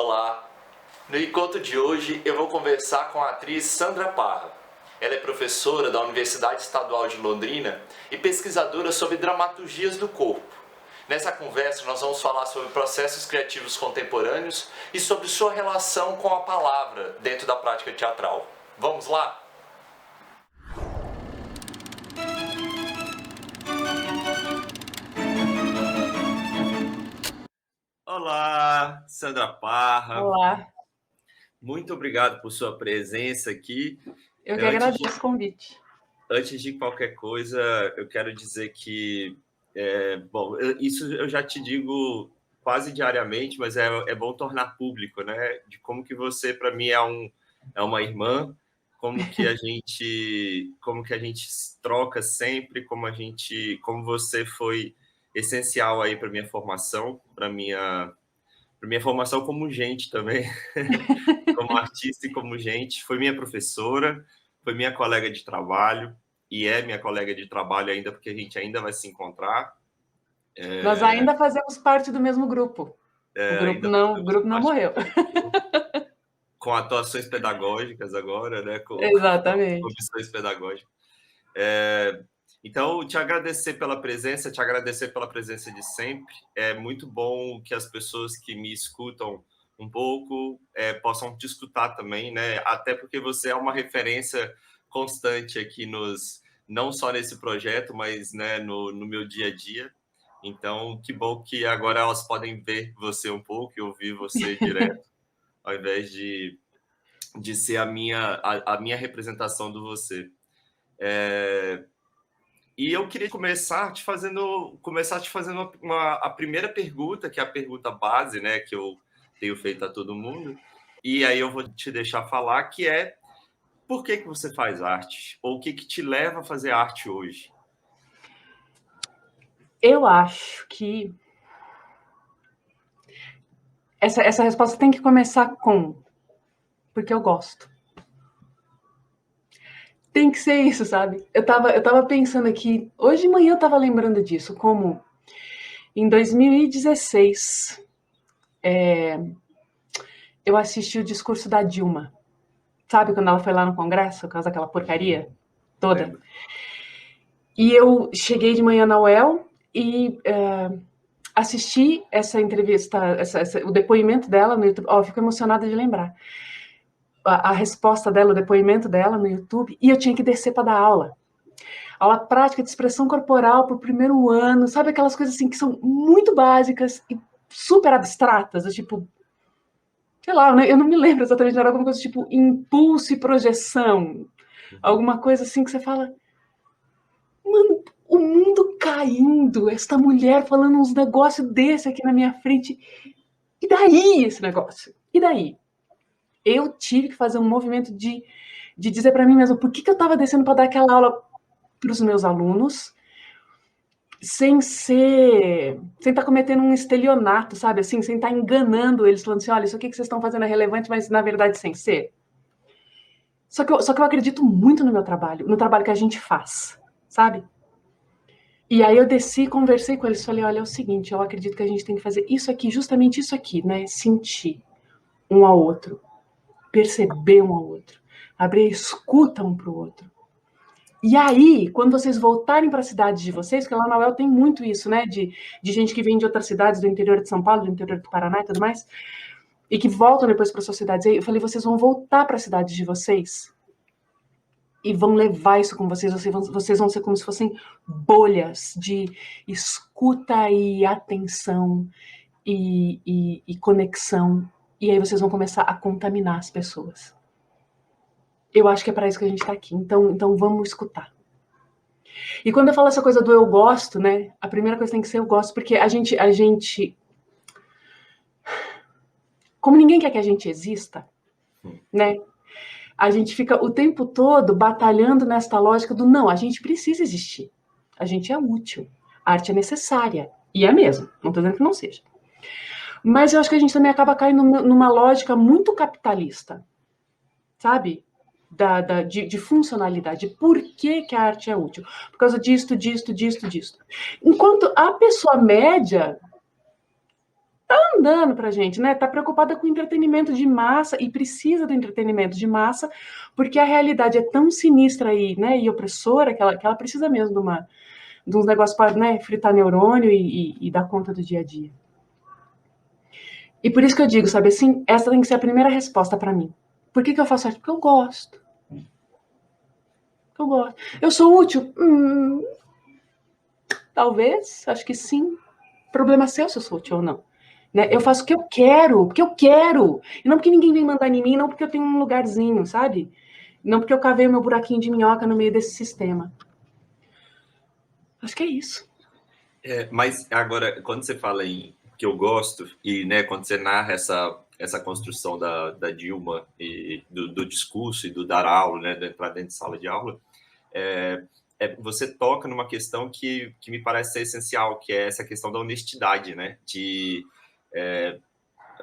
Olá! No encontro de hoje eu vou conversar com a atriz Sandra Parra. Ela é professora da Universidade Estadual de Londrina e pesquisadora sobre dramaturgias do corpo. Nessa conversa nós vamos falar sobre processos criativos contemporâneos e sobre sua relação com a palavra dentro da prática teatral. Vamos lá? Olá, Sandra Parra. Olá, Muito obrigado por sua presença aqui. eu que agradeço o convite. Antes de qualquer coisa, eu quero dizer que, isso eu já te digo quase diariamente, mas é bom tornar público, né? De como que você, para mim, é uma irmã, como que a gente se troca sempre, como você foi essencial aí para minha formação, para minha formação como gente também, como artista e como gente. Foi minha professora, foi minha colega de trabalho, e é minha colega de trabalho ainda, porque a gente ainda vai se encontrar. Nós ainda fazemos parte do mesmo grupo. Ainda O grupo não morreu. Com atuações pedagógicas agora, né? Com Exatamente. comissões pedagógicas. Então, te agradecer pela presença de sempre. É muito bom que as pessoas que me escutam um pouco possam te escutar também, né? Até porque você é uma referência constante aqui não só nesse projeto, mas, né, no meu dia a dia. Então, que bom que agora elas podem ver você um pouco e ouvir você direto, ao invés de ser a minha representação do você. E eu queria começar te fazendo a primeira pergunta, que é a pergunta base, né, que eu tenho feito a todo mundo. E aí eu vou te deixar falar, que é: por que você faz arte? Ou o que te leva a fazer arte hoje? Eu acho que essa resposta tem que começar com porque eu gosto. Tem que ser isso, sabe? Eu tava pensando aqui, hoje de manhã eu tava lembrando disso, como em 2016 eu assisti o discurso da Dilma. Sabe quando ela foi lá no Congresso, por causa daquela porcaria toda? Lembro. E eu cheguei de manhã na UEL e assisti essa entrevista, o depoimento dela no YouTube. Fico emocionada de lembrar. A resposta dela, o depoimento dela no YouTube, e eu tinha que descer para dar aula. Aula prática de expressão corporal para o primeiro ano, sabe aquelas coisas assim que são muito básicas e super abstratas, tipo, sei lá, eu não me lembro exatamente, era alguma coisa tipo impulso e projeção, alguma coisa assim que você fala, mano, o mundo caindo, esta mulher falando uns negócios desse aqui na minha frente, e daí esse negócio? E daí? Eu tive que fazer um movimento de dizer para mim mesma por que eu estava descendo para dar aquela aula para os meus alunos, sem estar cometendo um estelionato, sabe, assim, sem estar enganando eles, falando assim, olha, isso aqui que vocês estão fazendo é relevante, mas na verdade sem ser. Só que eu acredito muito no meu trabalho, no trabalho que a gente faz, sabe? E aí eu desci, conversei com eles, falei, olha, é o seguinte, eu acredito que a gente tem que fazer isso aqui, justamente isso aqui, né? Sentir um ao outro, perceber um ao outro, abrir a escuta um para o outro. E aí, quando vocês voltarem para a cidade de vocês, porque lá na UEL tem muito isso, né? De gente que vem de outras cidades, do interior de São Paulo, do interior do Paraná e tudo mais, e que voltam depois para suas cidades. Eu falei, vocês vão voltar para a cidade de vocês e vão levar isso com vocês. Vocês vão ser como se fossem bolhas de escuta e atenção e conexão. E aí vocês vão começar a contaminar as pessoas. Eu acho que é para isso que a gente está aqui. Então vamos escutar. E quando eu falo essa coisa do eu gosto, né? A primeira coisa tem que ser eu gosto, porque a gente, como ninguém quer que a gente exista, né? A gente fica o tempo todo batalhando nesta lógica do não, a gente precisa existir. A gente é útil. A arte é necessária. E é mesmo. Não estou dizendo que não seja. Mas eu acho que a gente também acaba caindo numa lógica muito capitalista. Sabe? De funcionalidade. Por que a arte é útil? Por causa disto. Enquanto a pessoa média andando pra gente, né? Tá preocupada com entretenimento de massa e precisa do entretenimento de massa, porque a realidade é tão sinistra aí, né? E opressora que ela precisa mesmo de uns negócios para, né, fritar neurônio e dar conta do dia a dia. E por isso que eu digo, sabe assim, essa tem que ser a primeira resposta para mim. Por que eu faço arte? Porque eu gosto. Eu gosto. Eu sou útil? Talvez, acho que sim. Problema seu se eu sou útil ou não. Né? Eu faço o que eu quero, porque eu quero. E não porque ninguém vem mandar em mim, não porque eu tenho um lugarzinho, sabe? Não porque eu cavei o meu buraquinho de minhoca no meio desse sistema. Acho que é isso. Mas agora, quando você fala em que eu gosto, e né, quando você narra essa construção da Dilma e do discurso e do dar aula, né, de entrar dentro de sala de aula, você toca numa questão que me parece ser essencial, que é essa questão da honestidade, né? De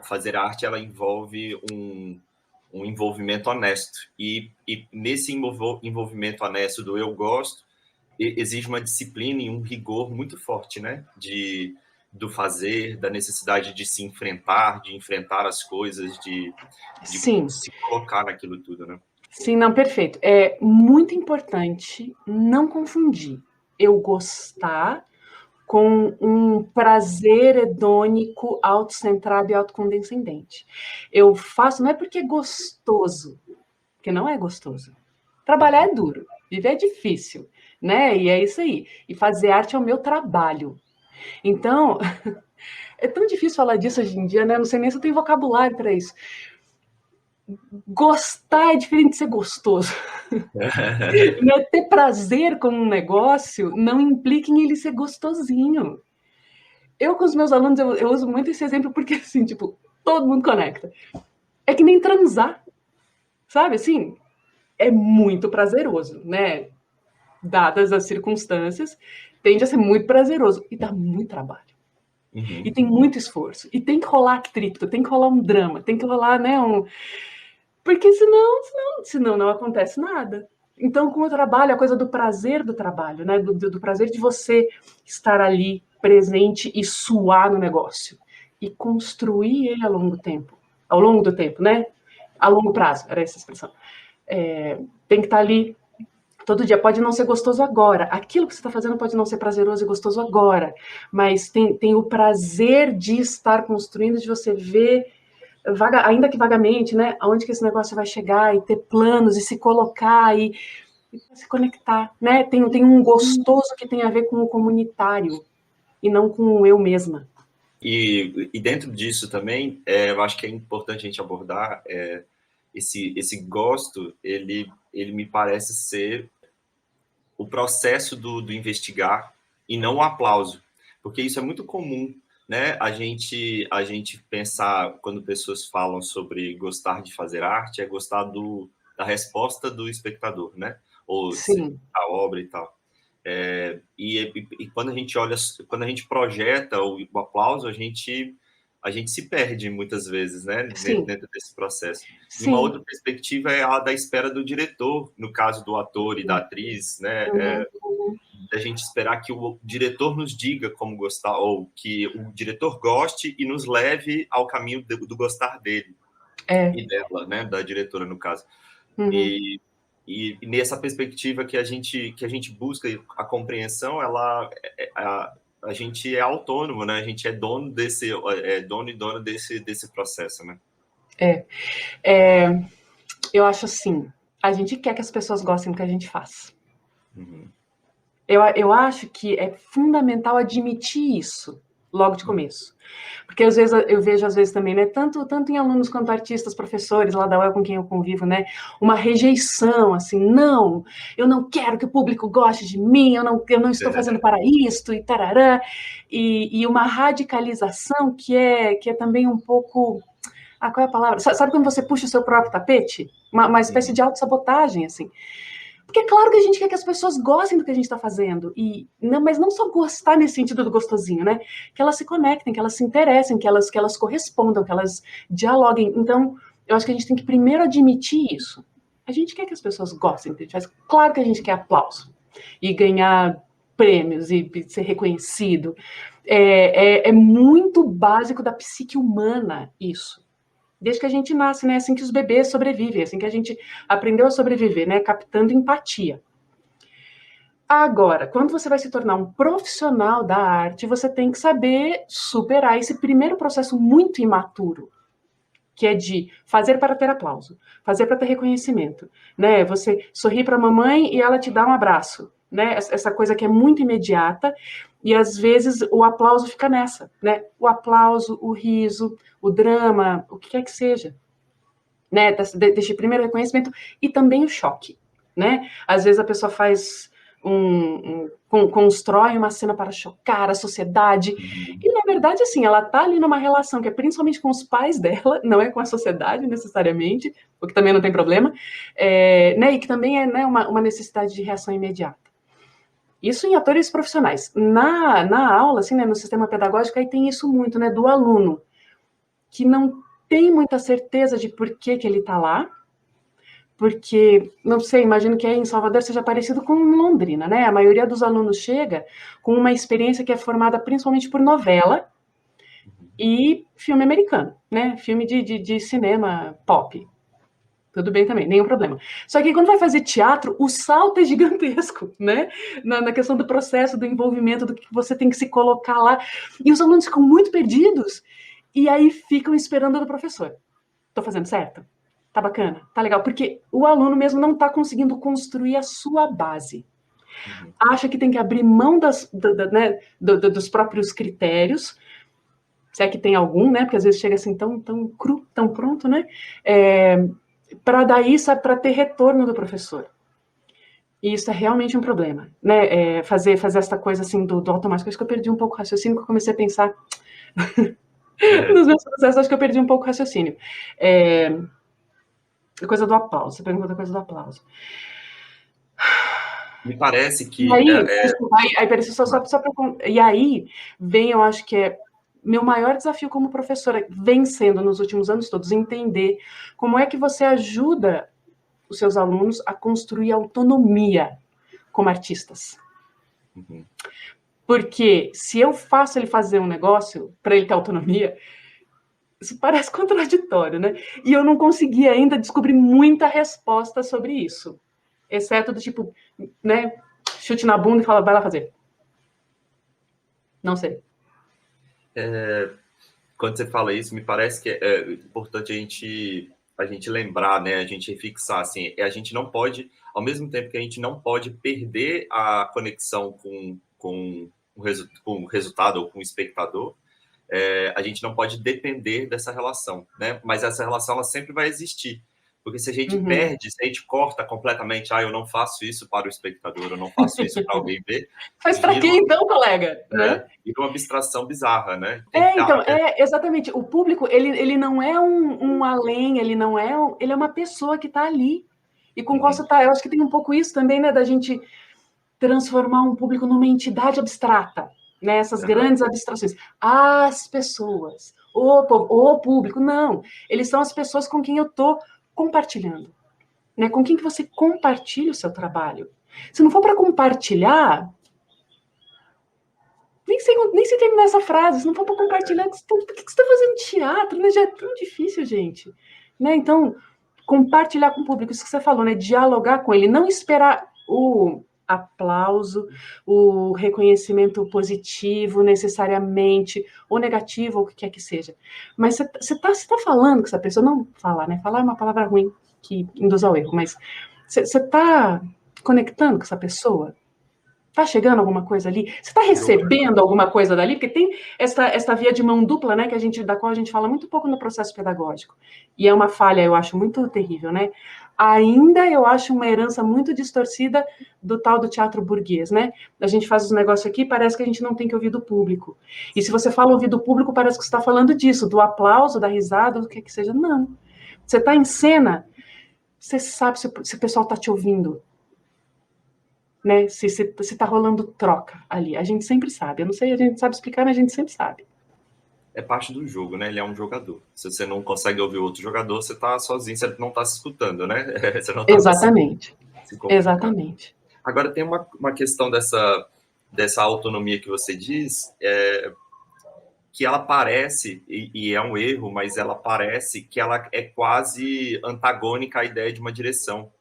fazer arte, ela envolve um envolvimento honesto. E nesse envolvimento honesto do eu gosto, exige uma disciplina e um rigor muito forte, né? Do fazer, da necessidade de se enfrentar, de enfrentar as coisas, de Sim. se colocar naquilo tudo, né? Sim, não, perfeito. É muito importante não confundir eu gostar com um prazer hedônico, autocentrado e autocondescendente. Eu faço, não é porque é gostoso, porque não é gostoso. Trabalhar é duro, viver é difícil, né? E é isso aí. E fazer arte é o meu trabalho. Então, é tão difícil falar disso hoje em dia, né? Não sei nem se eu tenho vocabulário para isso. Gostar é diferente de ser gostoso. Ter prazer com um negócio não implica em ele ser gostosinho. Eu, com os meus alunos, eu uso muito esse exemplo porque, assim, tipo, todo mundo conecta. É que nem transar, sabe? Assim, é muito prazeroso, né? Dadas as circunstâncias, tende a ser muito prazeroso. E dá muito trabalho. Uhum. E tem muito esforço. E tem que rolar atrito, tem que rolar um drama, tem que rolar, né, porque senão não acontece nada. Então, com o trabalho, a coisa do prazer do trabalho, né? Do prazer de você estar ali presente e suar no negócio. E construir ele ao longo do tempo, né? A longo prazo, era essa a expressão. Tem que estar ali todo dia. Pode não ser gostoso agora. Aquilo que você está fazendo pode não ser prazeroso e gostoso agora. Mas tem o prazer de estar construindo, de você ver ainda que vagamente, né? Aonde que esse negócio vai chegar e ter planos e se colocar e se conectar, né? Tem um gostoso que tem a ver com o comunitário e não com o eu mesma. E dentro disso também, eu acho que é importante a gente abordar esse gosto, ele me parece ser o processo do investigar e não o aplauso, porque isso é muito comum, né? A gente pensar, quando pessoas falam sobre gostar de fazer arte, é gostar da resposta do espectador, né? Ou a obra e tal. E quando a gente olha, quando a gente projeta o aplauso, a gente se perde muitas vezes, né, dentro desse processo. E uma outra perspectiva é a da espera do diretor, no caso do ator e da atriz, né, da gente esperar que o diretor nos diga como gostar, ou que o diretor goste e nos leve ao caminho do gostar dele e dela, né, da diretora no caso. E nessa perspectiva que a gente busca a compreensão, a gente é autônomo, né? A gente é dono dono e dona desse processo, né? Eu acho assim, a gente quer que as pessoas gostem do que a gente faz. Uhum. Eu acho que é fundamental admitir isso logo de começo. Porque às vezes eu vejo, às vezes também, né, tanto em alunos quanto artistas, professores lá da UEL com quem eu convivo, né, uma rejeição, assim, não, eu não quero que o público goste de mim, eu não estou fazendo para isto, e tarará, e uma radicalização que é também um pouco, qual é a palavra? Sabe quando você puxa o seu próprio tapete? Uma espécie de autossabotagem, assim. Porque é claro que a gente quer que as pessoas gostem do que a gente está fazendo. Mas não só gostar nesse sentido do gostosinho, né? Que elas se conectem, que elas se interessem, que elas correspondam, que elas dialoguem. Então, eu acho que a gente tem que primeiro admitir isso. A gente quer que as pessoas gostem do que a gente faz. Claro que a gente quer aplauso. E ganhar prêmios e ser reconhecido. É muito básico da psique humana isso. Desde que a gente nasce, né? É assim que os bebês sobrevivem, é assim que a gente aprendeu a sobreviver, né? Captando empatia. Agora, quando você vai se tornar um profissional da arte, você tem que saber superar esse primeiro processo muito imaturo, que é de fazer para ter aplauso, fazer para ter reconhecimento, né? Você sorrir para a mamãe e ela te dá um abraço, né? Essa coisa que é muito imediata e às vezes o aplauso fica nessa, né? O aplauso, o riso, o drama, o que quer que seja, né? Desse primeiro reconhecimento e também o choque, né? Às vezes a pessoa faz constrói uma cena para chocar a sociedade. E, na verdade, assim, ela está ali numa relação que é principalmente com os pais dela, não é com a sociedade necessariamente, o que também não tem problema, né, e que também é, né, uma necessidade de reação imediata. Isso em atores profissionais. Na aula, assim, né, no sistema pedagógico, aí tem isso muito, né, do aluno, que não tem muita certeza de por que ele está lá, porque, não sei, imagino que aí em Salvador seja parecido com Londrina, né? A maioria dos alunos chega com uma experiência que é formada principalmente por novela e filme americano, né? Filme de cinema pop. Tudo bem também, nenhum problema. Só que quando vai fazer teatro, o salto é gigantesco, né? Na questão do processo, do envolvimento, do que você tem que se colocar lá. E os alunos ficam muito perdidos e aí ficam esperando do professor. Tô fazendo certo? Tá bacana? Tá legal? Porque o aluno mesmo não tá conseguindo construir a sua base. Acha que tem que abrir mão né, dos próprios critérios, se é que tem algum, né? Porque às vezes chega assim tão cru, tão pronto, né? Para daí, sabe, para ter retorno do professor. E isso é realmente um problema, né? Fazer essa coisa assim do automático. Acho que eu perdi um pouco o raciocínio, que eu comecei a pensar nos meus processos, acho que eu perdi um pouco o raciocínio. A coisa do aplauso. Você perguntou da coisa do aplauso. Me parece E que... aí, e aí vem, eu acho que é meu maior desafio como professora, vem sendo nos últimos anos todos, entender como é que você ajuda os seus alunos a construir autonomia como artistas. Porque se eu faço ele fazer um negócio para ele ter autonomia, isso parece contraditório, né? E eu não consegui ainda descobrir muita resposta sobre isso. Exceto do tipo, né, chute na bunda e fala, vai lá fazer. Não sei. Quando você fala isso, me parece que é importante a gente lembrar, né? A gente fixar, assim, a gente não pode, ao mesmo tempo que a gente não pode perder a conexão com o resultado ou com o espectador, a gente não pode depender dessa relação, né? Mas essa relação, ela sempre vai existir. Porque se a gente perde, se a gente corta completamente, eu não faço isso para o espectador, eu não faço isso para alguém ver. Mas para quem então, colega? Né? Vira uma abstração bizarra, né? Então, exatamente. O público, ele não é um além, ele não é ele é uma pessoa que está ali. E com qual você está. Eu acho que tem um pouco isso também, né? Da gente transformar um público numa entidade abstrata, né? Essas grandes abstrações. As pessoas, o público, não. Eles são as pessoas com quem eu estou compartilhando, né? Com quem que você compartilha o seu trabalho. Se não for para compartilhar, nem sei terminar essa frase, se não for para compartilhar, por que você está fazendo teatro, né? Já é tão difícil, gente. Né? Então, compartilhar com o público, isso que você falou, né? Dialogar com ele, não esperar o aplauso, o reconhecimento positivo necessariamente, ou negativo, ou o que quer que seja. Mas você tá falando com essa pessoa, não falar, né? Falar é uma palavra ruim que induz ao erro, mas você está conectando com essa pessoa? Tá chegando alguma coisa ali? Você está recebendo alguma coisa dali? Porque tem essa via de mão dupla, né, da qual a gente fala muito pouco no processo pedagógico. E é uma falha, eu acho, muito terrível, né? Ainda eu acho uma herança muito distorcida do tal do teatro burguês, né? A gente faz os negócios aqui, parece que a gente não tem que ouvir do público. E se você fala ouvir do público, parece que você está falando disso, do aplauso, da risada, do que seja. Não. Você está em cena, você sabe se o pessoal está te ouvindo. Né? Se está rolando troca ali. A gente sempre sabe. Eu não sei, a gente sabe explicar, mas a gente sempre sabe. É parte do jogo, né? Ele é um jogador. Se você não consegue ouvir outro jogador, você está sozinho, você não está se escutando, né? Você não tá Exatamente. se comunicando. Exatamente. Agora, tem uma questão dessa dessa autonomia que você diz, que ela parece, e é um erro, mas ela parece que ela é quase antagônica à ideia de uma direção,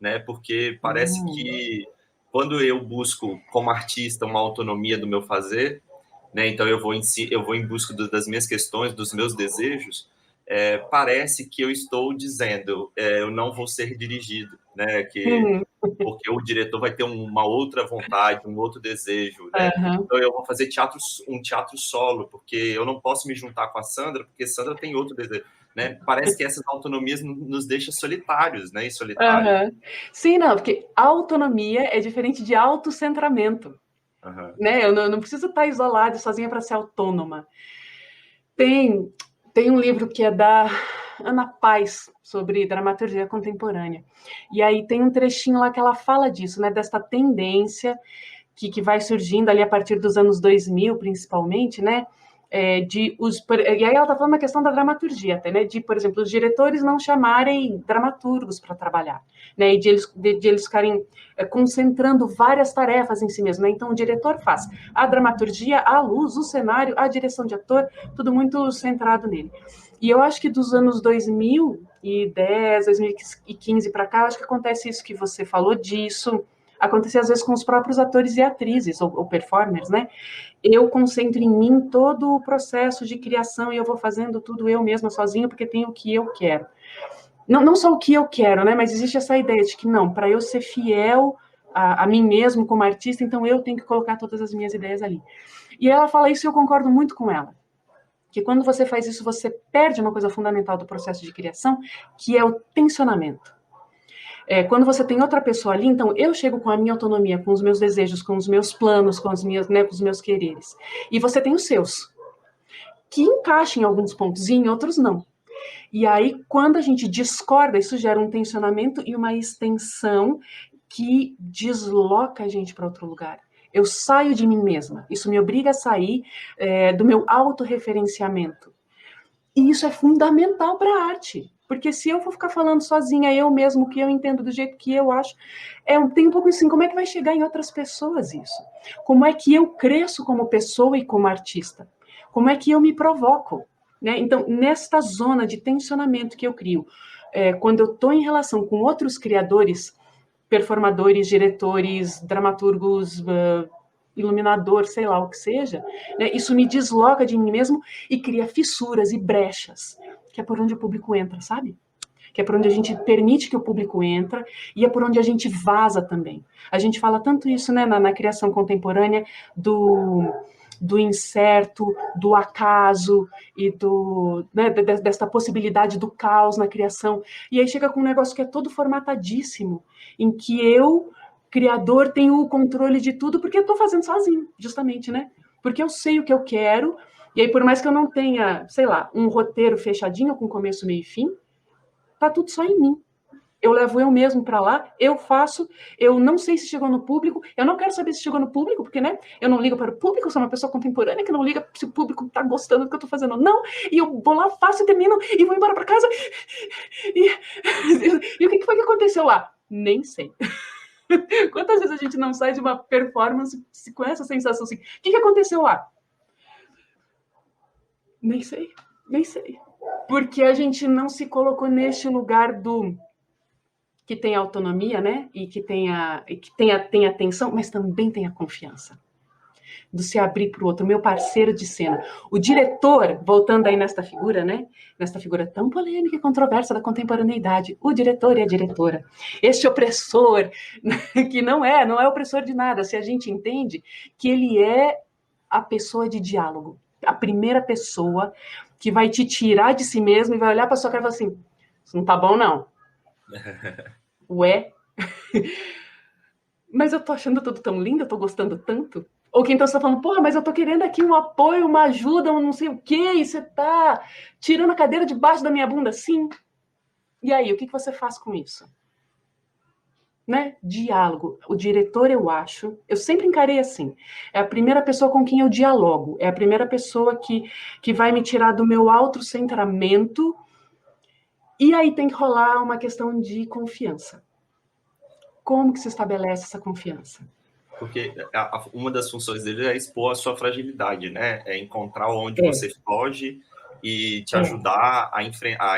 né? Porque parece que quando eu busco, como artista, uma autonomia do meu fazer, né? Então eu vou em busca das minhas questões, dos meus desejos, parece que eu estou dizendo, eu não vou ser dirigido, né? Porque o diretor vai ter uma outra vontade, um outro desejo, né? Uhum. Então eu vou fazer um teatro solo, porque eu não posso me juntar com a Sandra, porque Sandra tem outro desejo, né? Parece que essas autonomias nos deixam solitários, né? E solitários. Uhum. Sim, não, porque autonomia é diferente de autocentramento, Uhum. né? Eu não preciso estar isolada e sozinha para ser autônoma. Tem um livro que é da Ana Paz, sobre dramaturgia contemporânea. E aí tem um trechinho lá que ela fala disso, né? Desta tendência que vai surgindo ali a partir dos anos 2000, principalmente, né? E aí ela está falando da questão da dramaturgia, até, né? De, por exemplo, os diretores não chamarem dramaturgos para trabalhar, né? E de eles ficarem concentrando várias tarefas em si mesmo, né? Então o diretor faz a dramaturgia, a luz, o cenário, a direção de ator, tudo muito centrado nele. E eu acho que dos anos 2010, 2015 para cá, acho que acontece isso que você falou disso. Acontecer às vezes com os próprios atores e atrizes, ou performers, né? Eu concentro em mim todo o processo de criação e eu vou fazendo tudo eu mesma sozinho porque tem o que eu quero. Não só o que eu quero, né? Mas existe essa ideia de que não, para eu ser fiel a mim mesmo como artista, então eu tenho que colocar todas as minhas ideias ali. E ela fala isso e eu concordo muito com ela. Que quando você faz isso, você perde uma coisa fundamental do processo de criação, que é o tensionamento. Quando você tem outra pessoa ali, então eu chego com a minha autonomia, com os meus desejos, com os meus planos, com com os meus quereres. E você tem os seus, que encaixam em alguns pontos e em outros não. E aí, quando a gente discorda, isso gera um tensionamento e uma extensão que desloca a gente para outro lugar. Eu saio de mim mesma. Isso me obriga a sair do meu autorreferenciamento. E isso é fundamental para a arte. Porque se eu for ficar falando sozinha, eu mesmo, o que eu entendo do jeito que eu acho, tem um pouco assim, como é que vai chegar em outras pessoas isso? Como é que eu cresço como pessoa e como artista? Como é que eu me provoco? Né? Então, nesta zona de tensionamento que eu crio, quando eu estou em relação com outros criadores, performadores, diretores, dramaturgos, iluminador, sei lá o que seja, né? Isso me desloca de mim mesmo e cria fissuras e brechas, que é por onde o público entra, sabe? Que é por onde a gente permite que o público entra e é por onde a gente vaza também. A gente fala tanto isso, né, na criação contemporânea do incerto, do acaso e desta possibilidade do caos na criação. E aí chega com um negócio que é todo formatadíssimo, em que eu, criador, tenho o controle de tudo porque eu estou fazendo sozinho, justamente, né? Porque eu sei o que eu quero, e aí por mais que eu não tenha, sei lá, um roteiro fechadinho com começo, meio e fim, tá tudo só em mim. Eu levo eu mesmo para lá, eu faço, eu não sei se chegou no público, eu não quero saber se chegou no público, porque, né, eu não ligo para o público, eu sou uma pessoa contemporânea que não liga se o público tá gostando do que eu tô fazendo ou não, e eu vou lá, faço, termino, e vou embora para casa, e o que foi que aconteceu lá? Nem sei. Quantas vezes a gente não sai de uma performance com essa sensação assim, o que aconteceu lá? Nem sei, nem sei. Porque a gente não se colocou neste lugar do que tem autonomia, né? E que tem atenção, mas também tem a confiança. Do se abrir para o outro, meu parceiro de cena. O diretor, voltando aí nesta figura, né? Nesta figura tão polêmica e controversa da contemporaneidade, o diretor e a diretora. Este opressor, que não é opressor de nada, se a gente entende que ele é a pessoa de diálogo, a primeira pessoa que vai te tirar de si mesmo e vai olhar para sua cara e falar assim, isso não tá bom, não. Ué? Mas eu tô achando tudo tão lindo, eu tô gostando tanto. Ou quem então está falando, porra, mas eu tô querendo aqui um apoio, uma ajuda, um não sei o quê, e você tá tirando a cadeira de baixo da minha bunda, sim. E aí, o que você faz com isso? Né? Diálogo. O diretor, eu sempre encarei assim, é a primeira pessoa com quem eu dialogo, é a primeira pessoa que vai me tirar do meu autocentramento, e aí tem que rolar uma questão de confiança. Como que se estabelece essa confiança? Porque uma das funções dele é expor a sua fragilidade, né? É encontrar onde É, você foge e te é, ajudar a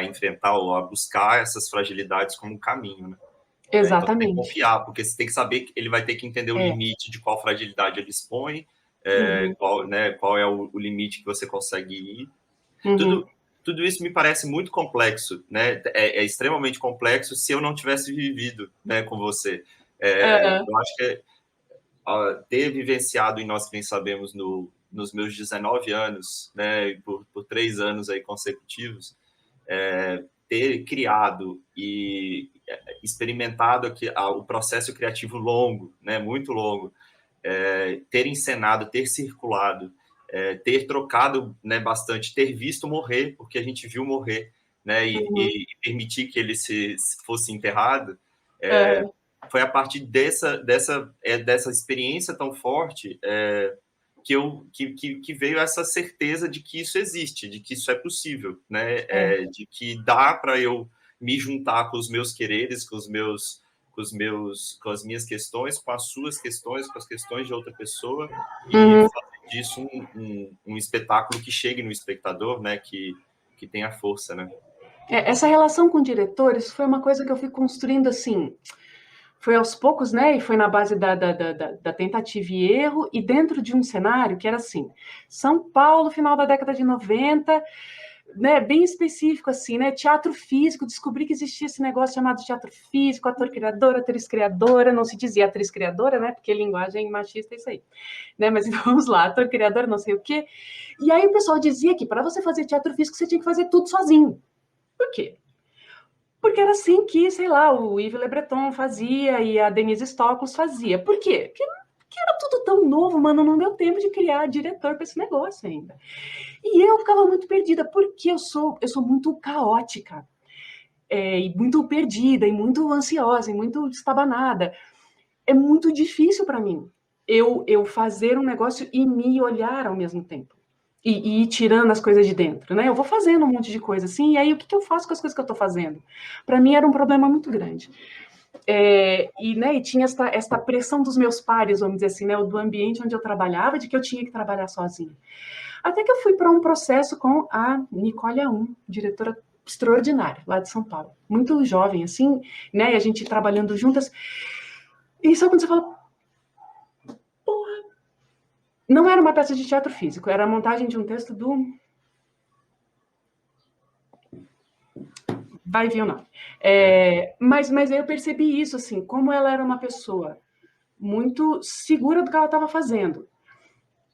enfrentar ou a buscar essas fragilidades como um caminho, né? Então, tem que exatamente. confiar, porque você tem que saber que ele vai ter que entender o É, limite de qual fragilidade ele expõe, uhum, qual é o limite que você consegue ir. uhum, Tudo, tudo isso me parece muito complexo, né? É extremamente complexo se eu não tivesse vivido, né, com você. uhum, Eu acho que ter vivenciado, e nós bem sabemos, nos meus 19 anos, né, por 3 anos aí consecutivos, ter criado e experimentado aqui, o processo criativo longo, né, muito longo, ter encenado, ter circulado, ter trocado, né, bastante, ter visto morrer, porque a gente viu morrer, né, uhum, e permitir que ele se fosse enterrado, uhum, foi a partir dessa experiência tão forte que veio essa certeza de que isso existe, de que isso é possível, né? é, De que dá para eu me juntar com os meus quereres, com as minhas questões, com as suas questões, com as questões de outra pessoa e uhum. fazer disso um espetáculo que chegue no espectador, né? Que tenha força, né? Essa relação com diretores foi uma coisa que eu fui construindo assim, foi aos poucos, né? E foi na base da tentativa e erro, e dentro de um cenário que era assim: São Paulo, final da década de 90, né? Bem específico, assim, né? Teatro físico, descobri que existia esse negócio chamado teatro físico, ator criador, atriz criadora, não se dizia atriz criadora, né? Porque linguagem machista é isso aí, né? Mas vamos lá, ator criador, não sei o quê. E aí o pessoal dizia que para você fazer teatro físico você tinha que fazer tudo sozinho. Por quê? Porque era assim que, sei lá, o Yves Le Breton fazia e a Denise Stokos fazia. Por quê? Porque era tudo tão novo, mano, não deu tempo de criar diretor para esse negócio ainda. E eu ficava muito perdida, porque eu sou muito caótica, e muito perdida, e muito ansiosa, e muito estabanada. É muito difícil para mim eu fazer um negócio e me olhar ao mesmo tempo. E ir tirando as coisas de dentro, né? Eu vou fazendo um monte de coisa assim, e aí o que eu faço com as coisas que eu estou fazendo? Para mim era um problema muito grande. E tinha esta pressão dos meus pares, vamos dizer assim, né? Do ambiente onde eu trabalhava, de que eu tinha que trabalhar sozinha. Até que eu fui para um processo com a Nicole Aum, diretora extraordinária, lá de São Paulo. Muito jovem, assim, né? E a gente trabalhando juntas. E só quando você fala, não era uma peça de teatro físico, era a montagem de um texto do. Vai vir ou não. Mas aí eu percebi isso, assim, como ela era uma pessoa muito segura do que ela estava fazendo.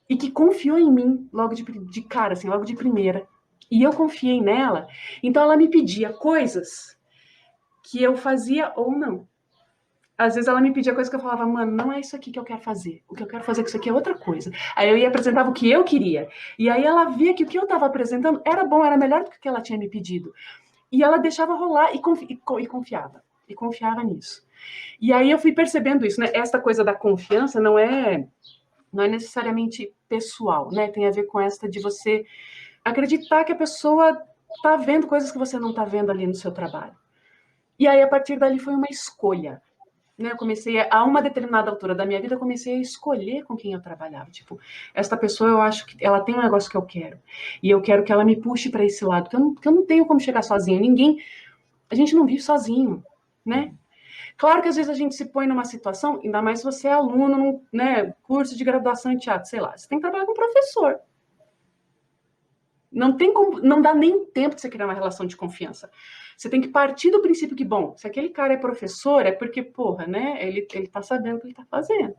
E que confiou em mim logo de cara, assim, logo de primeira. E eu confiei nela. Então ela me pedia coisas que eu fazia ou não. Às vezes ela me pedia coisa que eu falava, mano, não é isso aqui que eu quero fazer. O que eu quero fazer com isso aqui é outra coisa. Aí eu ia apresentava o que eu queria. E aí ela via que o que eu estava apresentando era bom, era melhor do que o que ela tinha me pedido. E ela deixava rolar e confiava. E confiava nisso. E aí eu fui percebendo isso, né? Esta coisa da confiança não é necessariamente pessoal, né? Tem a ver com esta de você acreditar que a pessoa tá vendo coisas que você não tá vendo ali no seu trabalho. E aí, a partir dali, foi uma escolha. Né? Eu comecei, a uma determinada altura da minha vida, eu comecei a escolher com quem eu trabalhava. Tipo, esta pessoa, eu acho que ela tem um negócio que eu quero. E eu quero que ela me puxe para esse lado, que eu não tenho como chegar sozinha. A gente não vive sozinho, né? Claro que às vezes a gente se põe numa situação, ainda mais se você é aluno num, né, curso de graduação em teatro, sei lá, você tem que trabalhar com um professor. Não tem como, não dá nem tempo de você criar uma relação de confiança. Você tem que partir do princípio que, bom, se aquele cara é professor, é porque, porra, né, ele tá sabendo o que ele tá fazendo.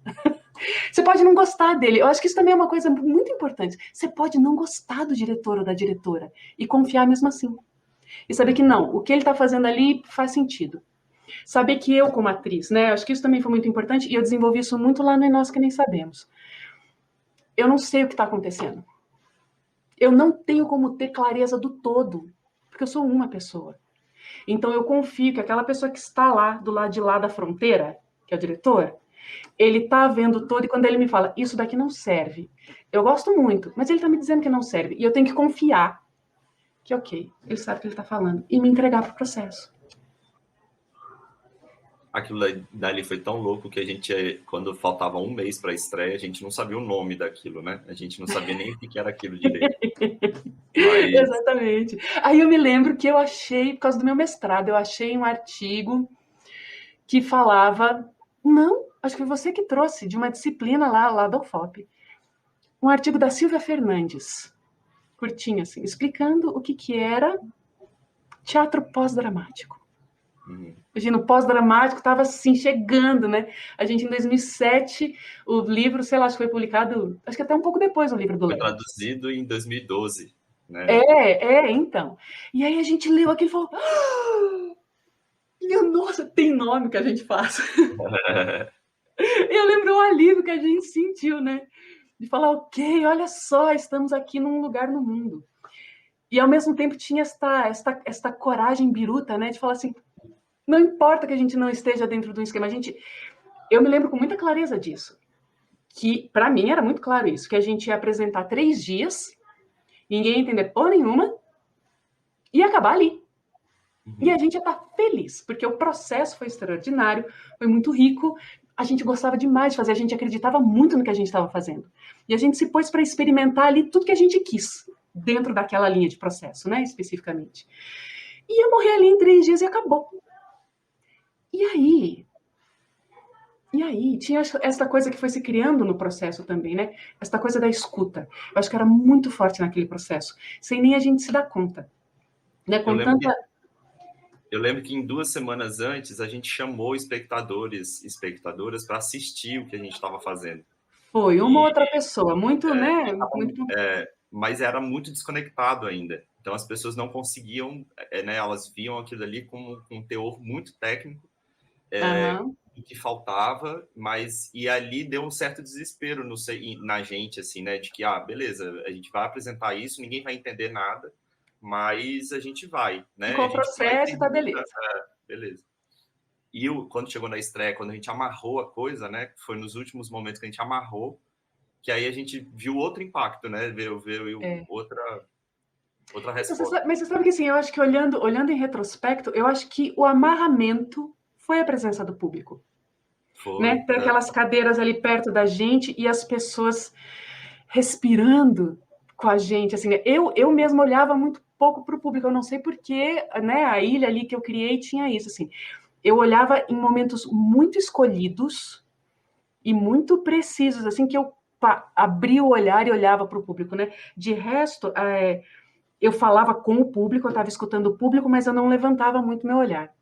Você pode não gostar dele. Eu acho que isso também é uma coisa muito importante. Você pode não gostar do diretor ou da diretora e confiar mesmo assim. E saber que não, o que ele tá fazendo ali faz sentido. Saber que eu, como atriz, né, acho que isso também foi muito importante e eu desenvolvi isso muito lá no E Nós Que Nem Sabemos. Eu não sei o que tá acontecendo. Eu não tenho como ter clareza do todo, porque eu sou uma pessoa. Então eu confio que aquela pessoa que está lá, do lado de lá da fronteira, que é o diretor, ele está vendo todo e quando ele me fala, isso daqui não serve. Eu gosto muito, mas ele está me dizendo que não serve. E eu tenho que confiar que, ok, ele sabe o que ele está falando. E me entregar para o processo. aquilo dali foi tão louco que a gente, quando faltava um mês para a estreia, a gente não sabia o nome daquilo, né? A gente não sabia nem o que era aquilo direito. Mas Exatamente. Aí eu me lembro que eu achei, por causa do meu mestrado, eu achei um artigo que falava, não, acho que foi você que trouxe, de uma disciplina lá da UFOP, um artigo da Silvia Fernandes, curtinho assim, explicando o que era teatro pós-dramático. Imagina, o pós-dramático estava assim, chegando, né? A gente, em 2007, o livro, sei lá, acho que foi publicado, acho que até um pouco depois o livro do foi Léo. traduzido em 2012, né? Então. E aí a gente leu aquilo e falou, nossa, tem nome que a gente faz. Eu lembro o alívio que a gente sentiu, né? De falar, ok, olha só, estamos aqui num lugar no mundo. E ao mesmo tempo tinha esta coragem biruta, né? De falar assim, não importa que a gente não esteja dentro de um esquema. Eu me lembro com muita clareza disso. Que, para mim, era muito claro isso. Que a gente ia apresentar 3 dias, ninguém ia entender porra nenhuma, e ia acabar ali. E a gente ia estar feliz, porque o processo foi extraordinário, foi muito rico, a gente gostava demais de fazer, a gente acreditava muito no que a gente estava fazendo. E a gente se pôs para experimentar ali tudo que a gente quis, dentro daquela linha de processo, né, especificamente. E ia morrer ali em 3 dias e acabou. E aí, tinha essa coisa que foi se criando no processo também, né? Essa coisa da escuta. Eu acho que era muito forte naquele processo, sem nem a gente se dar conta. Né? Eu Com lembro tanta... Eu lembro que em 2 semanas antes a gente chamou espectadores e espectadoras para assistir o que a gente estava fazendo. Foi uma E, outra pessoa, muito, né? Muito... mas era muito desconectado ainda. Então as pessoas não conseguiam, né? Elas viam aquilo ali como um teor muito técnico Aham. do que faltava, mas e ali deu um certo desespero na gente, assim, né? De que, beleza, a gente vai apresentar isso, ninguém vai entender nada, mas a gente vai, né? Ficou A o gente vai e processo e tá termina, beleza. beleza. E quando chegou na estreia, quando a gente amarrou a coisa, né? Foi nos últimos momentos que a gente amarrou, que aí a gente viu outro impacto, né? Veio outra resposta. Mas você sabe que assim, eu acho que olhando em retrospecto, eu acho que o amarramento foi a presença do público. Né? Foi. Ter aquelas cadeiras ali perto da gente e as pessoas respirando com a gente. Assim, né? Eu mesmo olhava muito pouco para o público, eu não sei porquê, né? A ilha ali que eu criei tinha isso. Assim. Eu olhava em momentos muito escolhidos e muito precisos, assim, que eu abria o olhar e olhava para o público. Né? De resto, eu falava com o público, eu estava escutando o público, mas eu não levantava muito meu olhar.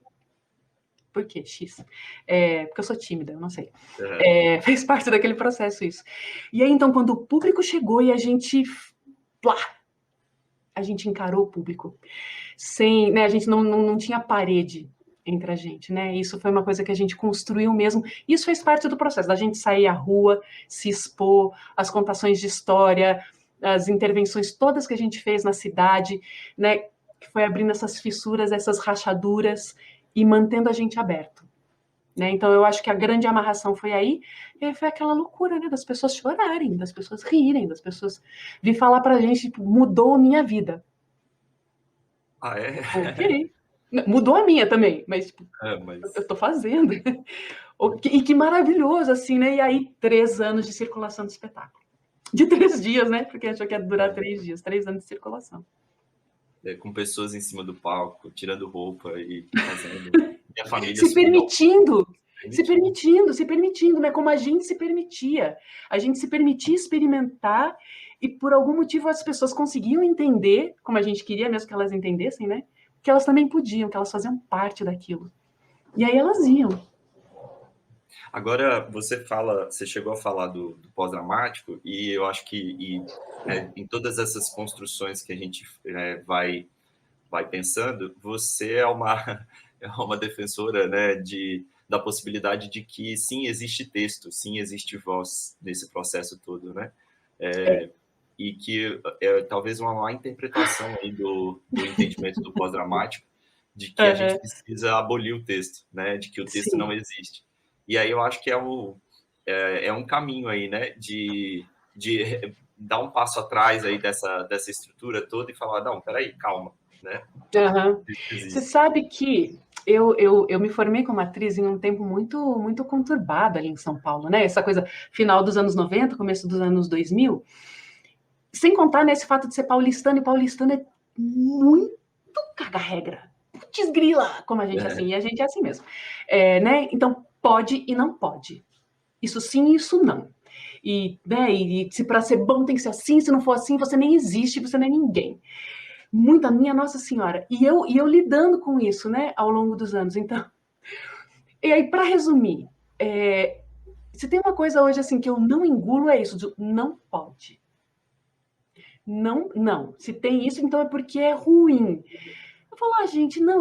Por quê? X. Porque eu sou tímida, eu não sei. Fez parte daquele processo isso. E aí, então, quando o público chegou e a gente encarou o público. Sem, né, a gente não tinha parede entre a gente, né? Isso foi uma coisa que a gente construiu mesmo. Isso fez parte do processo, da gente sair à rua, se expor, as contações de história, as intervenções todas que a gente fez na cidade, né? Que foi abrindo essas fissuras, essas rachaduras e mantendo a gente aberto. Né? Então, eu acho que a grande amarração foi aí, e aí foi aquela loucura, né? Das pessoas chorarem, das pessoas rirem, das pessoas vir falar pra gente, tipo, mudou a minha vida. É? Ok. Mudou a minha também, mas, tipo, eu Mas... tô fazendo. E que maravilhoso, assim, né? E aí, 3 anos de circulação do espetáculo. De 3 dias, né? Porque achou que ia durar 3 dias. 3 anos de circulação. com pessoas em cima do palco, tirando roupa e fazendo... Minha família Se subindo ao permitindo, permitindo. se permitindo, né? Como a gente se permitia. A gente se permitia experimentar e por algum motivo as pessoas conseguiam entender, como a gente queria mesmo que elas entendessem, né? Que elas também podiam, que elas faziam parte daquilo. E aí elas iam. Agora, você chegou a falar do pós-dramático, e eu acho que em todas essas construções que a gente vai pensando, você é uma defensora, né, da possibilidade de que sim, existe texto, sim, existe voz nesse processo todo, né? E que talvez uma má interpretação aí do entendimento do pós-dramático, de que a gente precisa abolir o texto, né? De que o texto não Sim. existe. E aí eu acho que é um caminho aí, né? De dar um passo atrás aí dessa estrutura toda e falar, não, peraí, calma, né? Uhum. Você Existe. sabe que eu me formei como atriz em um tempo muito conturbado ali em São Paulo, né? Essa coisa final dos anos 90, começo dos anos 2000. Sem contar nesse fato de ser paulistano, e paulistano é muito caga-regra. Putz grila, como a gente é assim, e a gente é assim mesmo. Né? Então, pode e não pode. Isso sim e isso não. E, né, e se para ser bom tem que ser assim, se não for assim, você nem existe, você não é ninguém. Muita minha Nossa Senhora. E eu lidando com isso, né, ao longo dos anos. Então, e aí, para resumir, se tem uma coisa hoje assim que eu não engulo, é isso, não pode. Não, não. Se tem isso, então é porque é ruim. Eu falo, gente, não,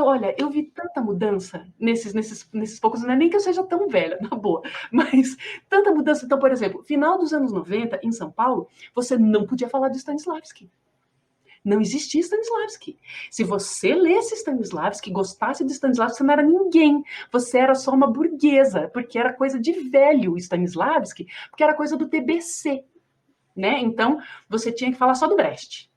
olha, eu vi tanta mudança nesses poucos, não é nem que eu seja tão velha, na boa, mas tanta mudança. Então, por exemplo, final dos anos 90, em São Paulo, você não podia falar de Stanislavski. Não existia Stanislavski. Se você lesse Stanislavski, gostasse de Stanislavski, você não era ninguém. Você era só uma burguesa, porque era coisa de velho Stanislavski, porque era coisa do TBC, né? Então, você tinha que falar só do Brecht.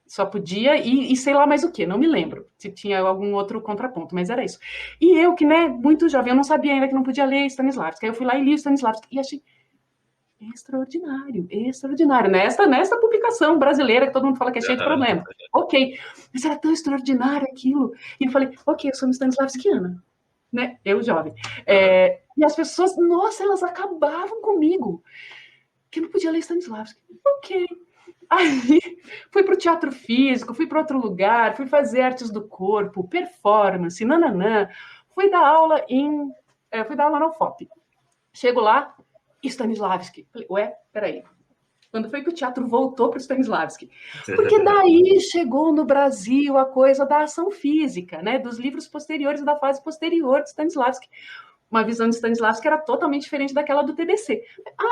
Só podia, e sei lá mais o que, não me lembro se tinha algum outro contraponto, mas era isso. E eu, que, né, muito jovem, eu não sabia ainda que não podia ler Stanislavski. Aí eu fui lá e li Stanislavski e achei extraordinário, extraordinário. Nesta publicação brasileira que todo mundo fala que é cheio de problema. Ok, mas era tão extraordinário aquilo. E eu falei, ok, eu sou uma Stanislavskiana, né? Eu, jovem. E as pessoas, nossa, elas acabavam comigo, que eu não podia ler Stanislavski. Ok. Aí fui para o teatro físico, fui para outro lugar, fui fazer artes do corpo, performance, nananã. Fui dar aula na UFOP. Chego lá, Stanislavski. Falei, ué, peraí. Quando foi que o teatro voltou para o Stanislavski? Porque daí chegou no Brasil a coisa da ação física, né? Dos livros posteriores, da fase posterior de Stanislavski. Uma visão de Stanislavski era totalmente diferente daquela do TBC.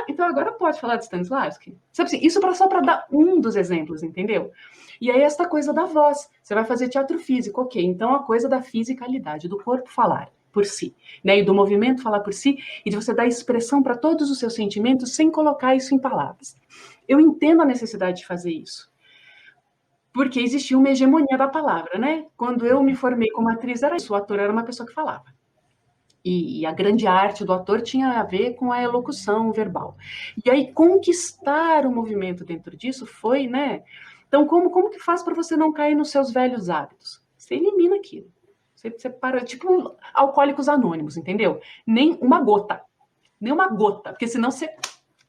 Então agora pode falar de Stanislavski? Sabe assim, isso só para dar um dos exemplos, entendeu? E aí esta coisa da voz. Você vai fazer teatro físico, ok. Então a coisa da fisicalidade, do corpo falar por si, né? E do movimento falar por si, e de você dar expressão para todos os seus sentimentos sem colocar isso em palavras. Eu entendo a necessidade de fazer isso. Porque existia uma hegemonia da palavra, né? Quando eu me formei como atriz, era isso, o ator era uma pessoa que falava. E a grande arte do ator tinha a ver com a elocução verbal. E aí, conquistar o movimento dentro disso foi, né? Então, como que faz para você não cair nos seus velhos hábitos? Você elimina aquilo. Você para, tipo alcoólicos anônimos, entendeu? Nem uma gota. Nem uma gota, porque senão você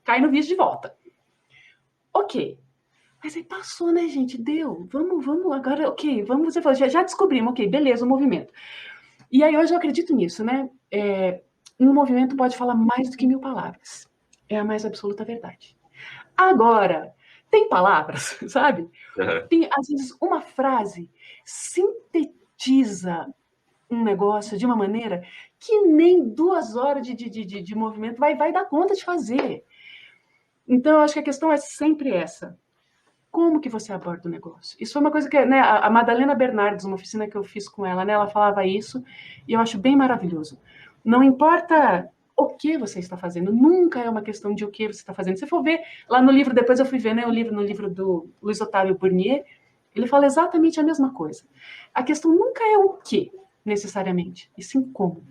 cai no vício de volta. Ok. Mas aí passou, né, gente? Deu. Vamos, agora, ok, vamos, você falou, já descobrimos, ok, beleza, o movimento. E aí hoje eu acredito nisso, né? Um movimento pode falar mais do que 1000 palavras. É a mais absoluta verdade. Agora, tem palavras, sabe? Tem, às vezes, uma frase sintetiza um negócio de uma maneira que nem 2 horas de movimento vai dar conta de fazer. Então, eu acho que a questão é sempre essa. Como que você aborda o negócio? Isso foi uma coisa que, né, a Madalena Bernardes, uma oficina que eu fiz com ela, né, ela falava isso, e eu acho bem maravilhoso. Não importa o que você está fazendo, nunca é uma questão de o que você está fazendo. Se for ver, lá no livro, depois eu fui ver, né, no livro do Luiz Otávio Burnier, ele fala exatamente a mesma coisa. A questão nunca é o que, necessariamente, e sim como.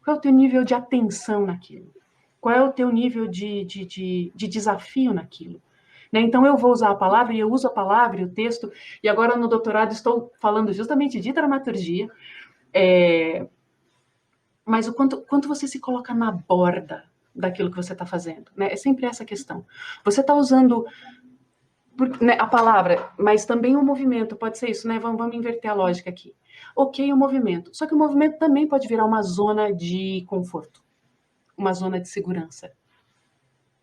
Qual é o teu nível de atenção naquilo? Qual é o teu nível de desafio naquilo? Né? Então, eu vou usar a palavra, e eu uso a palavra e o texto, e agora no doutorado estou falando justamente de dramaturgia, mas o quanto você se coloca na borda daquilo que você está fazendo. Né? É sempre essa questão. Você está usando né, a palavra, mas também o movimento, pode ser isso, né? Vamos inverter a lógica aqui. Ok, o movimento. Só que o movimento também pode virar uma zona de conforto, uma zona de segurança.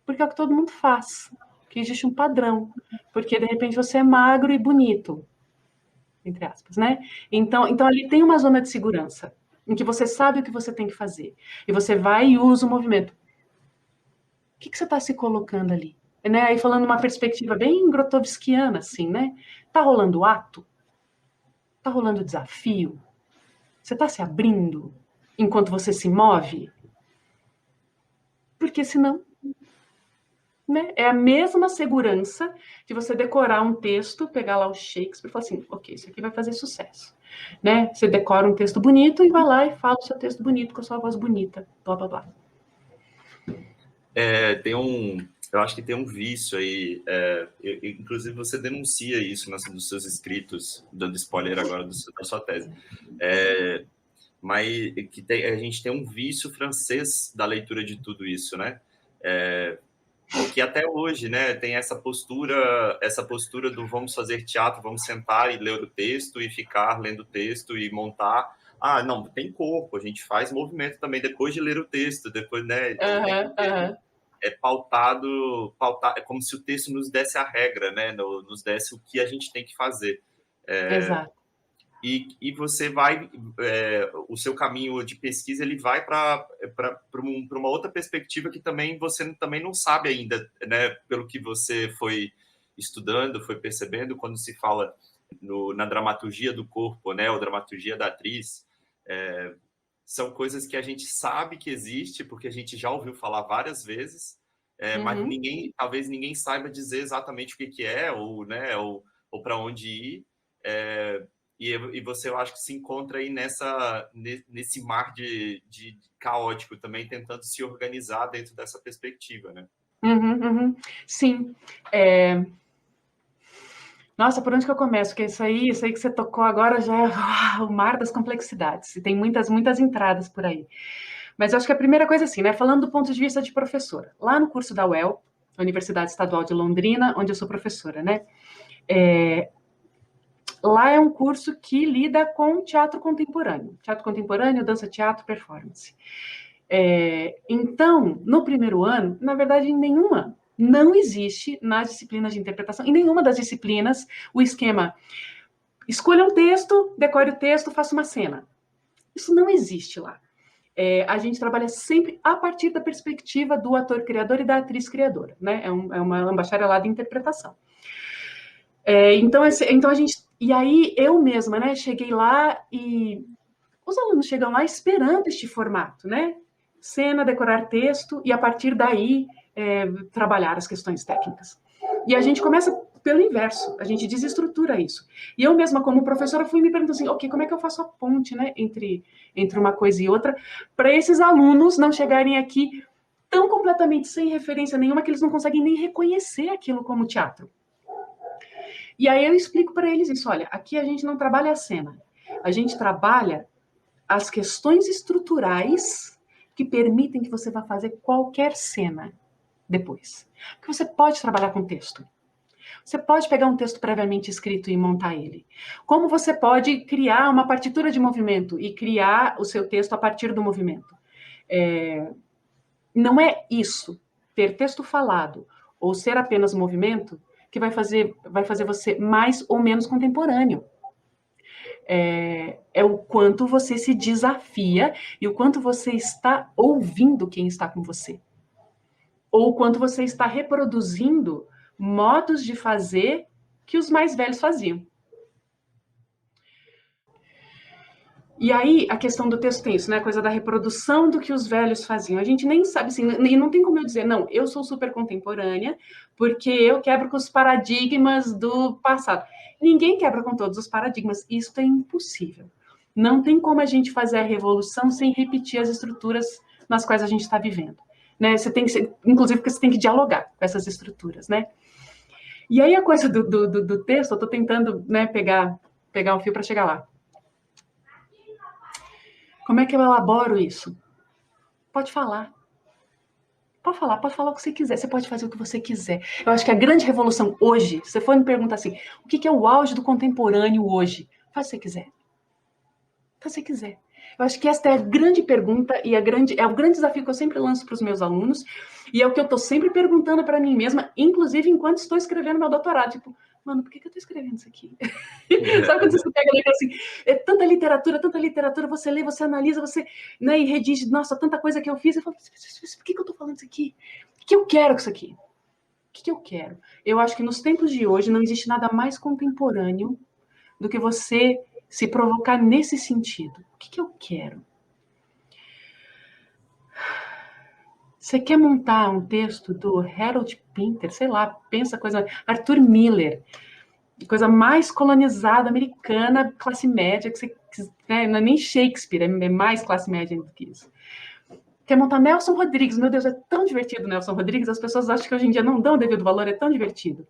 Porque é o que todo mundo faz. Que existe um padrão. Porque, de repente, você é magro e bonito. Entre aspas, né? Então ali tem uma zona de segurança. Em que você sabe o que você tem que fazer. E você vai e usa o movimento. O que você está se colocando ali? Né? Aí falando uma perspectiva bem grotovskiana, assim, né? Tá rolando ato? Tá rolando desafio? Você está se abrindo enquanto você se move? Porque senão né? É a mesma segurança de você decorar um texto, pegar lá o Shakespeare e falar assim, ok, isso aqui vai fazer sucesso, né? Você decora um texto bonito e vai lá e fala o seu texto bonito com a sua voz bonita, blá, blá, blá. Eu acho que tem um vício aí, inclusive você denuncia isso nos seus escritos, dando spoiler agora da sua tese, mas a gente tem um vício francês da leitura de tudo isso, né? Que até hoje, né, tem essa postura do vamos fazer teatro, vamos sentar e ler o texto e ficar lendo o texto e montar. Ah, não, tem corpo, a gente faz movimento também depois de ler o texto, depois, né, é pautado, é como se o texto nos desse a regra, né, nos desse o que a gente tem que fazer. Exato. E você vai, o seu caminho de pesquisa, ele vai para uma outra perspectiva que também você também não sabe ainda, né, pelo que você foi estudando, foi percebendo, quando se fala na dramaturgia do corpo, né, ou dramaturgia da atriz, são coisas que a gente sabe que existe, porque a gente já ouviu falar várias vezes, mas talvez ninguém saiba dizer exatamente o que é, ou, né, ou para onde ir. E você, eu acho que se encontra aí nesse mar de caótico também, tentando se organizar dentro dessa perspectiva, né? Sim. Nossa, por onde que eu começo? Porque isso aí que você tocou agora já é o mar das complexidades. E tem muitas, muitas entradas por aí. Mas eu acho que a primeira coisa, assim, né? Falando do ponto de vista de professora. Lá no curso da UEL, Universidade Estadual de Londrina, onde eu sou professora, né? Lá é um curso que lida com teatro contemporâneo, dança, teatro, performance. Então, no primeiro ano, na verdade, em nenhum ano, não existe nas disciplinas de interpretação, em nenhuma das disciplinas, o esquema escolha um texto, decore o texto, faça uma cena. Isso não existe lá. A gente trabalha sempre a partir da perspectiva do ator criador e da atriz criadora, né? É uma bacharelada em interpretação. Então a gente... E aí, eu mesma, né, cheguei lá e os alunos chegam lá esperando este formato, né? Cena, decorar texto e, a partir daí, trabalhar as questões técnicas. E a gente começa pelo inverso, a gente desestrutura isso. E eu mesma, como professora, fui me perguntando assim, ok, como é que eu faço a ponte, né, entre uma coisa e outra, para esses alunos não chegarem aqui tão completamente sem referência nenhuma que eles não conseguem nem reconhecer aquilo como teatro. E aí eu explico para eles isso, olha, aqui a gente não trabalha a cena, a gente trabalha as questões estruturais que permitem que você vá fazer qualquer cena depois. Porque você pode trabalhar com texto. Você pode pegar um texto previamente escrito e montar ele. Como você pode criar uma partitura de movimento e criar o seu texto a partir do movimento. Não é isso, ter texto falado ou ser apenas movimento, que vai fazer você mais ou menos contemporâneo. É o quanto você se desafia e o quanto você está ouvindo quem está com você. Ou o quanto você está reproduzindo modos de fazer que os mais velhos faziam. E aí, a questão do texto tem isso, né? A coisa da reprodução do que os velhos faziam. A gente nem sabe, assim, e não tem como eu dizer, não, eu sou super contemporânea, porque eu quebro com os paradigmas do passado. Ninguém quebra com todos os paradigmas. Isso é impossível. Não tem como a gente fazer a revolução sem repetir as estruturas nas quais a gente está vivendo. Né? Você tem que, inclusive, porque você tem que dialogar com essas estruturas, né? E aí, a coisa do texto, eu estou tentando, né, pegar um fio para chegar lá. Como é que eu elaboro isso? Pode falar. Pode falar o que você quiser. Você pode fazer o que você quiser. Eu acho que a grande revolução hoje, se você for me perguntar assim, o que é o auge do contemporâneo hoje? Faz o que você quiser. Faz o que você quiser. Eu acho que esta é a grande pergunta e é o grande desafio que eu sempre lanço para os meus alunos e é o que eu estou sempre perguntando para mim mesma, inclusive enquanto estou escrevendo meu doutorado. Tipo, mano, por que eu estou escrevendo isso aqui? Sabe quando você pega assim, tanta literatura, você lê, você analisa, você, né, e redige, nossa, tanta coisa que eu fiz, eu falo, por que eu estou falando isso aqui? O que eu quero com isso aqui? O que eu quero? Eu acho que nos tempos de hoje não existe nada mais contemporâneo do que você se provocar nesse sentido. O que eu quero? Você quer montar um texto do Harold Pinter, sei lá, pensa coisa, Arthur Miller, coisa mais colonizada, americana, classe média, né, não é nem Shakespeare, é mais classe média do que isso. Quer montar Nelson Rodrigues, meu Deus, é tão divertido Nelson Rodrigues, as pessoas acham que hoje em dia não dão devido valor, é tão divertido.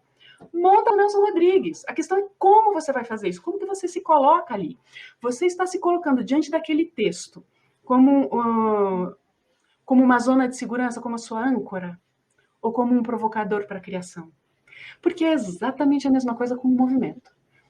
Monta o Nelson Rodrigues. A questão é como você vai fazer isso, como que você se coloca ali. Você está se colocando diante daquele texto como uma zona de segurança, como a sua âncora, ou como um provocador para a criação. Porque é exatamente a mesma coisa com o movimento.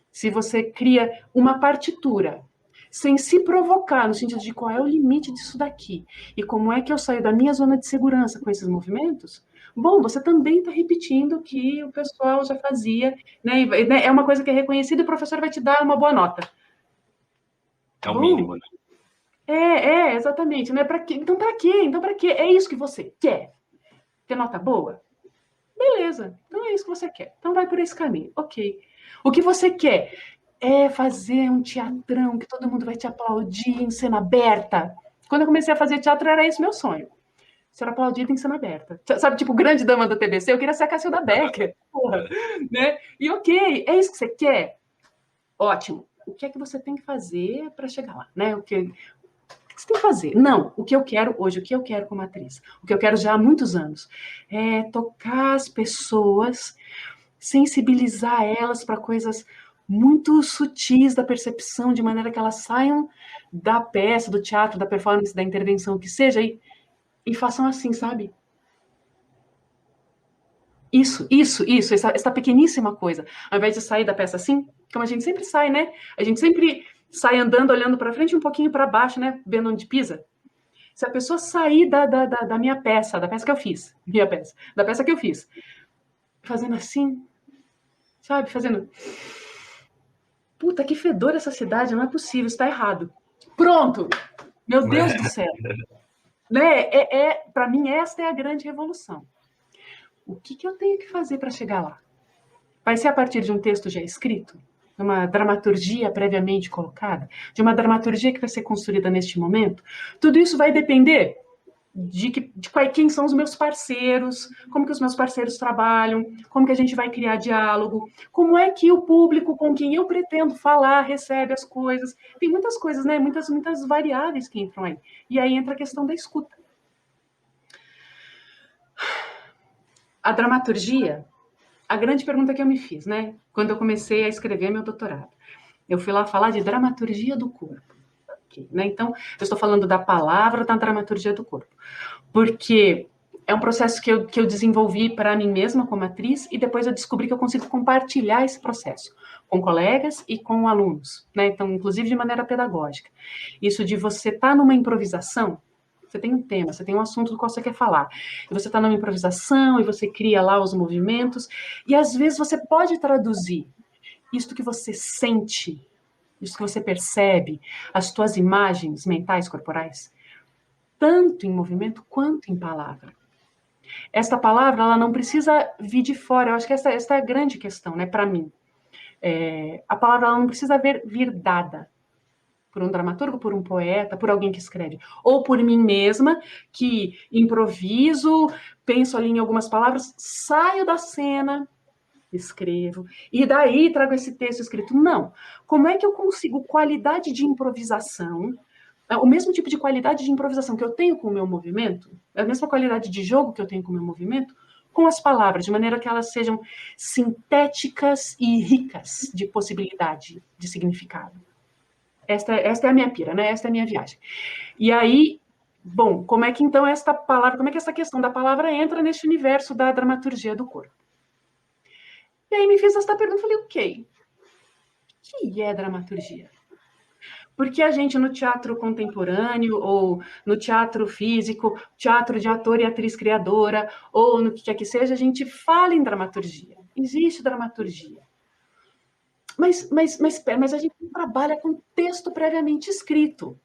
Se você cria uma partitura sem se provocar, no sentido de qual é o limite disso daqui, e como é que eu saio da minha zona de segurança com esses movimentos, bom, você também está repetindo o que o pessoal já fazia, né? É uma coisa que é reconhecida e o professor vai te dar uma boa nota. É o mínimo, né? Exatamente. Né? Pra quê? Então, para quê? Então, para quê? É isso que você quer? Ter nota boa? Beleza, então é isso que você quer. Então vai por esse caminho, ok. O que você quer é fazer um teatrão que todo mundo vai te aplaudir em cena aberta. Quando eu comecei a fazer teatro, era esse meu sonho. Ser aplaudido em cena aberta. Sabe, tipo, grande dama da TBC, eu queria ser a Cacilda Becker. Porra, né? E ok, é isso que você quer? Ótimo. O que é que você tem que fazer para chegar lá? Né? O que você tem que fazer? Não, o que eu quero hoje, o que eu quero como atriz, o que eu quero já há muitos anos, é tocar as pessoas, sensibilizar elas para coisas muito sutis da percepção, de maneira que elas saiam da peça, do teatro, da performance, da intervenção, que seja, e façam assim, sabe? Essa pequeníssima coisa. Ao invés de sair da peça assim, como a gente sempre sai, né? A gente sempre sai andando, olhando para frente, um pouquinho para baixo, né? Vendo onde pisa. Se a pessoa sair da minha peça, da peça que eu fiz, da peça que eu fiz, fazendo assim, sabe? Fazendo. Puta, que fedor essa cidade, não é possível, está errado. Pronto! Meu Deus do céu! Né? Para mim, esta é a grande revolução. O que eu tenho que fazer para chegar lá? Vai ser a partir de um texto já escrito? De uma dramaturgia previamente colocada? De uma dramaturgia que vai ser construída neste momento? Tudo isso vai depender quem são os meus parceiros, como que os meus parceiros trabalham, como que a gente vai criar diálogo, como é que o público com quem eu pretendo falar recebe as coisas. Tem muitas coisas, né? Muitas variáveis que entram aí. E aí entra a questão da escuta. A dramaturgia, a grande pergunta que eu me fiz, né? Quando eu comecei a escrever meu doutorado. Eu fui lá falar de dramaturgia do corpo. Né? Então, eu estou falando da palavra da dramaturgia do corpo. Porque é um processo que eu desenvolvi para mim mesma como atriz e depois eu descobri que eu consigo compartilhar esse processo com colegas e com alunos, né? Então, inclusive de maneira pedagógica. Isso de você estar numa improvisação, você tem um tema, você tem um assunto do qual você quer falar, e você está numa improvisação e você cria lá os movimentos, e às vezes você pode traduzir isso que você sente, isso que você percebe, as tuas imagens mentais, corporais, tanto em movimento quanto em palavra. Esta palavra, ela não precisa vir de fora. Eu acho que essa é a grande questão, né, para mim. A palavra, ela não precisa vir dada por um dramaturgo, por um poeta, por alguém que escreve. Ou por mim mesma, que improviso, penso ali em algumas palavras, saio da cena, escrevo, e daí trago esse texto escrito. Não. Como é que eu consigo qualidade de improvisação, o mesmo tipo de qualidade de improvisação que eu tenho com o meu movimento, a mesma qualidade de jogo que eu tenho com o meu movimento, com as palavras, de maneira que elas sejam sintéticas e ricas de possibilidade, de significado. Esta é a minha pira, né? Esta é a minha viagem. E aí, bom, como é que então esta palavra, como é que essa questão da palavra entra neste universo da dramaturgia do corpo? E aí me fiz esta pergunta e falei, ok, o que é dramaturgia? Porque a gente, no teatro contemporâneo, ou no teatro físico, teatro de ator e atriz criadora, ou no que quer que seja, a gente fala em dramaturgia. Existe dramaturgia. Mas a gente trabalha com texto previamente escrito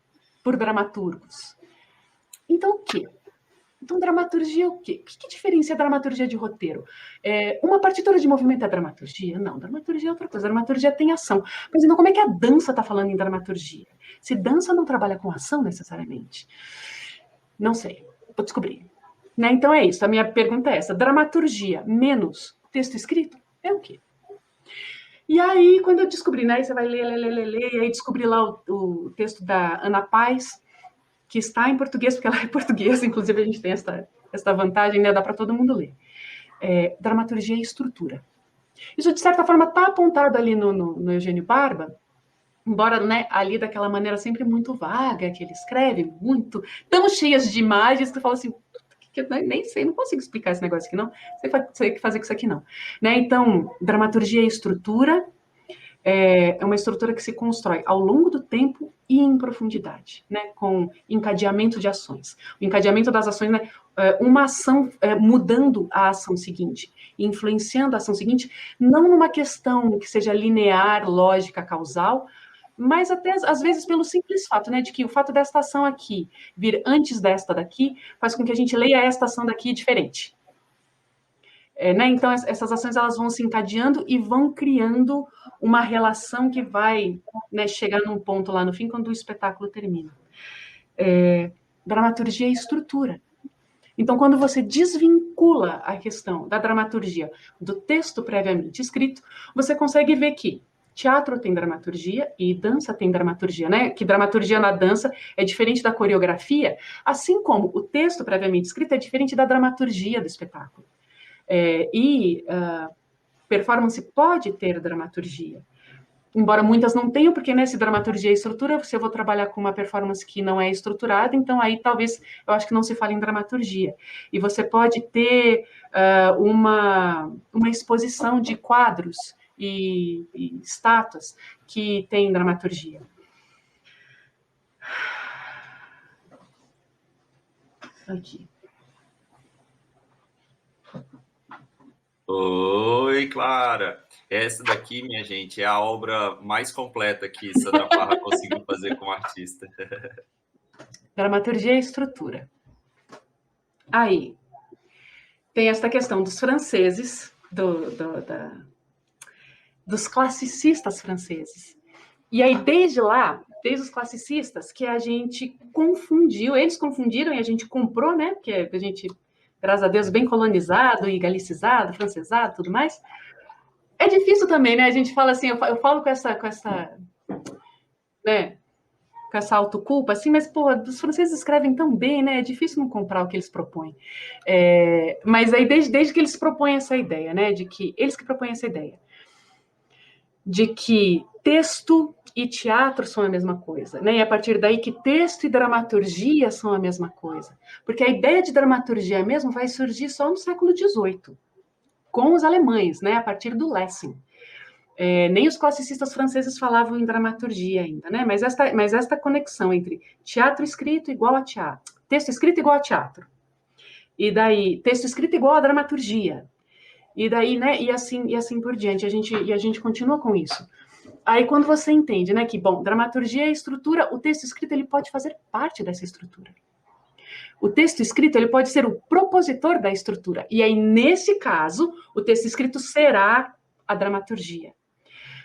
por dramaturgos. Então, o quê? Então, dramaturgia é o quê? O que diferencia a dramaturgia de roteiro? Uma partitura de movimento é dramaturgia? Não, dramaturgia é outra coisa. Dramaturgia tem ação. Mas então, como é que a dança está falando em dramaturgia? Se dança não trabalha com ação necessariamente? Não sei. Vou descobrir. Né? Então é isso, a minha pergunta é essa, dramaturgia menos texto escrito é o quê? E aí, quando eu descobri, né, você vai ler, e aí descobri lá o texto da Ana Paz, que está em português, porque ela é portuguesa, inclusive a gente tem esta vantagem, né, dá para todo mundo ler. Dramaturgia e estrutura. Isso, de certa forma, está apontado ali no Eugênio Barba, embora, né, ali daquela maneira sempre muito vaga, que ele escreve, muito, tão cheias de imagens, que tu fala assim, que eu nem sei, não consigo explicar esse negócio aqui, não. Sei o que fazer com isso aqui, não. Né? Então, dramaturgia e estrutura é uma estrutura que se constrói ao longo do tempo e em profundidade, né? Com encadeamento de ações. O encadeamento das ações, né? Uma ação mudando a ação seguinte, influenciando a ação seguinte, não numa questão que seja linear, lógica, causal, mas até às vezes pelo simples fato, né, de que o fato desta ação aqui vir antes desta daqui faz com que a gente leia esta ação daqui diferente. Né? Então essas ações elas vão se encadeando e vão criando uma relação que vai, né, chegar num ponto lá no fim quando o espetáculo termina. Dramaturgia e estrutura. Então, quando você desvincula a questão da dramaturgia do texto previamente escrito, você consegue ver que teatro tem dramaturgia e dança tem dramaturgia, né? Que dramaturgia na dança é diferente da coreografia, assim como o texto previamente escrito é diferente da dramaturgia do espetáculo. Performance pode ter dramaturgia, embora muitas não tenham, porque nessa dramaturgia e estrutura, se eu vou trabalhar com uma performance que não é estruturada, então aí talvez eu acho que não se fale em dramaturgia. E você pode ter uma exposição de quadros e estátuas que tem dramaturgia. Aqui. Oi, Clara. Essa daqui, minha gente, é a obra mais completa que Sandra Parra conseguiu fazer como artista. Dramaturgia e estrutura. Aí, tem esta questão dos franceses, dos classicistas franceses. E aí, desde os classicistas, que a gente confundiu, eles confundiram e a gente comprou, né? Porque a gente, graças a Deus, bem colonizado e galicizado, francesado, tudo mais. É difícil também, né? A gente fala assim, eu falo com essa, né? Com essa autoculpa, assim, mas, pô, os franceses escrevem tão bem, né? É difícil não comprar o que eles propõem. Mas aí, desde que eles propõem essa ideia, né? De que eles que propõem essa ideia, de que texto e teatro são a mesma coisa, né? E a partir daí que texto e dramaturgia são a mesma coisa. Porque a ideia de dramaturgia mesmo vai surgir só no século XVIII, com os alemães, né? A partir do Lessing. Nem os classicistas franceses falavam em dramaturgia ainda, né? Mas esta conexão entre teatro escrito igual a teatro, texto escrito igual a teatro, e daí texto escrito igual a dramaturgia, e daí, né? E assim por diante. A gente continua com isso. Aí quando você entende, né? Que bom, dramaturgia é estrutura, o texto escrito ele pode fazer parte dessa estrutura. O texto escrito ele pode ser o propositor da estrutura. E aí nesse caso, o texto escrito será a dramaturgia.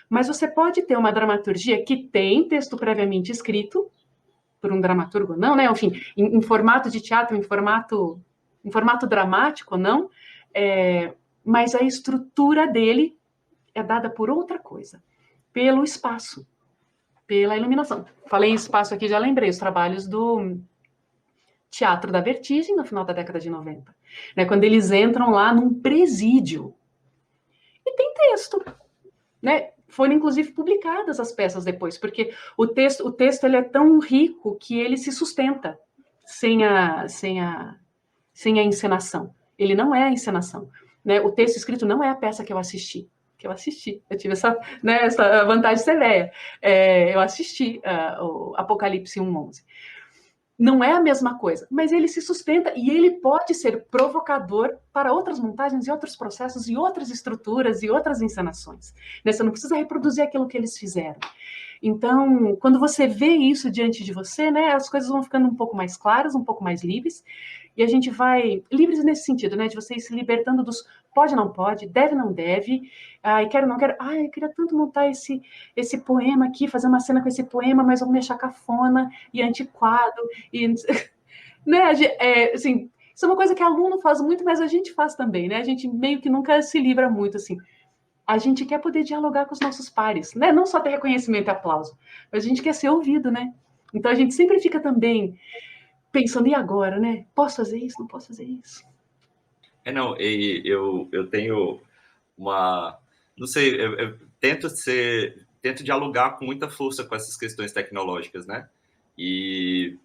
Mas você pode ter uma dramaturgia que tem texto previamente escrito, por um dramaturgo não, né? Enfim, em formato de teatro, em formato dramático não, mas a estrutura dele é dada por outra coisa, pelo espaço, pela iluminação. Falei em espaço aqui, já lembrei os trabalhos do Teatro da Vertigem, no final da década de 90, né? Quando eles entram lá num presídio. E tem texto, né? Foram inclusive publicadas as peças depois, porque o texto ele é tão rico que ele se sustenta sem a encenação. Ele não é a encenação, né? O texto escrito não é a peça que eu assisti. Eu tive essa vantagem severa. Eu assisti o Apocalipse 1:11. Não é a mesma coisa, mas ele se sustenta e ele pode ser provocador para outras montagens e outros processos e outras estruturas e outras encenações. Né? Você não precisa reproduzir aquilo que eles fizeram. Então, quando você vê isso diante de você, né, as coisas vão ficando um pouco mais claras, um pouco mais livres, e a gente vai livres nesse sentido, né, de você ir se libertando dos pode, não pode, deve, não deve, quero, não quero, eu queria tanto montar esse poema aqui, fazer uma cena com esse poema, mas vou me achar cafona e antiquado, e, né, assim, Isso é uma coisa que aluno faz muito, mas a gente faz também, né? A gente meio que nunca se livra muito, assim. A gente quer poder dialogar com os nossos pares, né? Não só ter reconhecimento e aplauso, mas a gente quer ser ouvido, né? Então a gente sempre fica também pensando, e agora, né? Posso fazer isso? Não posso fazer isso? Não, e eu tenho uma, não sei, eu tento dialogar com muita força com essas questões tecnológicas, né? E,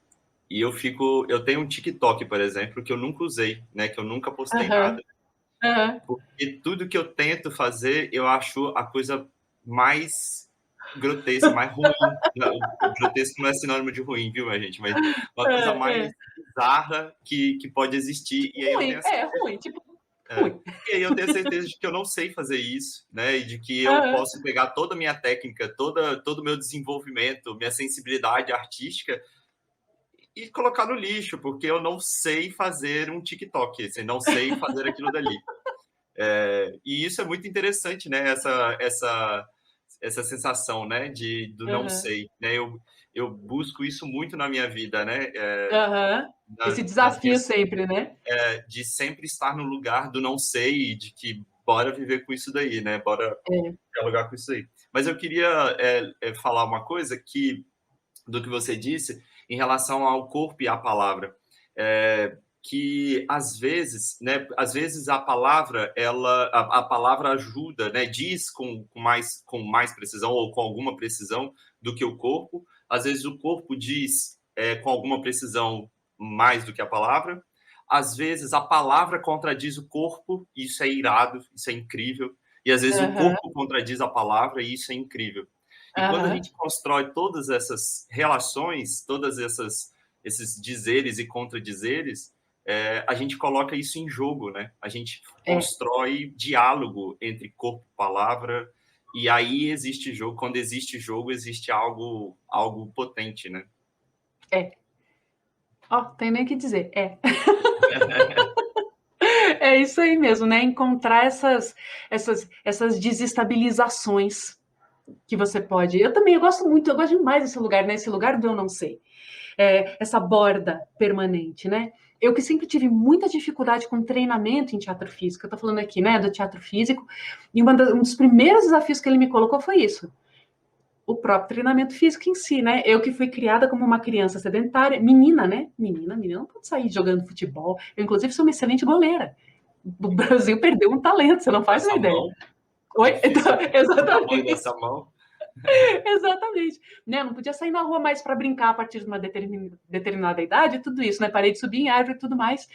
eu tenho um TikTok, por exemplo, que eu nunca usei, né? Que eu nunca postei Aham, nada. aham. Porque tudo que eu tento fazer, eu acho a coisa mais grotesca, mais ruim. Grotesco não é sinônimo de ruim, viu, minha gente? Mas uma coisa É, mais é. bizarra que pode existir. E aí eu tenho Ruim, a é certeza. ruim, tipo, É. ruim. E aí eu tenho certeza de que eu não sei fazer isso, né? E de que eu Aham, posso pegar toda a minha técnica, todo o meu desenvolvimento, minha sensibilidade artística e colocar no lixo, porque eu não sei fazer um TikTok, assim, não sei fazer aquilo dali. E isso é muito interessante, né? Essa sensação, né? Do não aham, sei, né? Eu busco isso muito na minha vida, né? aham. Esse Nas desafio minhas, sempre, né? de sempre estar no lugar do não sei e de que bora viver com isso daí, né? Bora É. dialogar com isso aí. Mas eu queria falar uma coisa do que você disse em relação ao corpo e à palavra. Que às vezes, né, às vezes a palavra, a palavra ajuda, né, diz com mais precisão ou com alguma precisão do que o corpo. Às vezes o corpo diz com alguma precisão mais do que a palavra. Às vezes a palavra contradiz o corpo, e isso é irado, isso é incrível. E às vezes o Aham, corpo contradiz a palavra, e isso é incrível. E quando a aham. gente constrói todas essas relações, esses dizeres e contradizeres, a gente coloca isso em jogo, né? A gente É, constrói diálogo entre corpo e palavra, e aí existe jogo. Quando existe jogo, existe algo potente, né? é. Ó, tem nem o que dizer. É. É isso aí mesmo, né? Encontrar essas desestabilizações que você pode. Eu também, eu gosto demais desse lugar, né? Esse lugar do eu não sei. Essa borda permanente, né? Eu que sempre tive muita dificuldade com treinamento em teatro físico, eu tô falando aqui, né, do teatro físico, e um dos primeiros desafios que ele me colocou foi isso, o próprio treinamento físico em si, né? Eu que fui criada como uma criança sedentária, menina, né? Menina não pode sair jogando futebol. Eu, inclusive, sou uma excelente goleira. O Brasil perdeu um talento, você não Com faz uma essa ideia. mão, Oi? Então, difícil o tamanho exatamente. dessa mão. Exatamente. Né? Não podia sair na rua mais para brincar a partir de uma determinada idade, tudo isso, né? Parei de subir em árvore e tudo mais.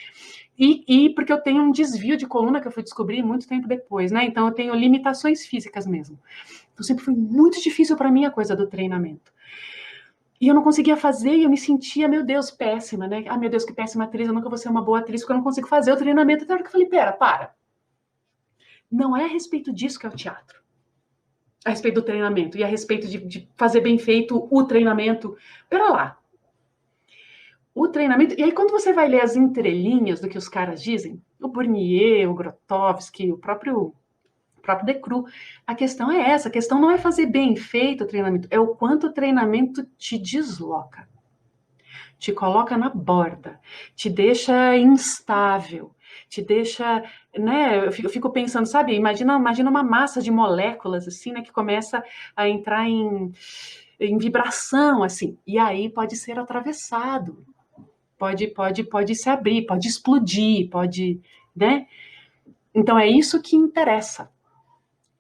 E porque eu tenho um desvio de coluna que eu fui descobrir muito tempo depois, né? Então eu tenho limitações físicas mesmo. Então sempre foi muito difícil para mim a coisa do treinamento. E eu não conseguia fazer e eu me sentia, meu Deus, péssima, né? Ah, meu Deus, que péssima atriz, eu nunca vou ser uma boa atriz porque eu não consigo fazer o treinamento. Até a hora que eu falei, pera, para. Não é a respeito disso que é o teatro. A respeito do treinamento e a respeito de fazer bem feito o treinamento. Pera lá. O treinamento. E aí, quando você vai ler as entrelinhas do que os caras dizem, o Bournier, o Grotowski, o próprio Decru, a questão é essa: a questão não é fazer bem feito o treinamento, é o quanto o treinamento te desloca, te coloca na borda, te deixa instável, te deixa, né? Eu fico pensando, sabe? Imagina uma massa de moléculas assim, né? Que começa a entrar em vibração, assim, e aí pode ser atravessado, pode se abrir, pode explodir, pode, né? Então é isso que interessa.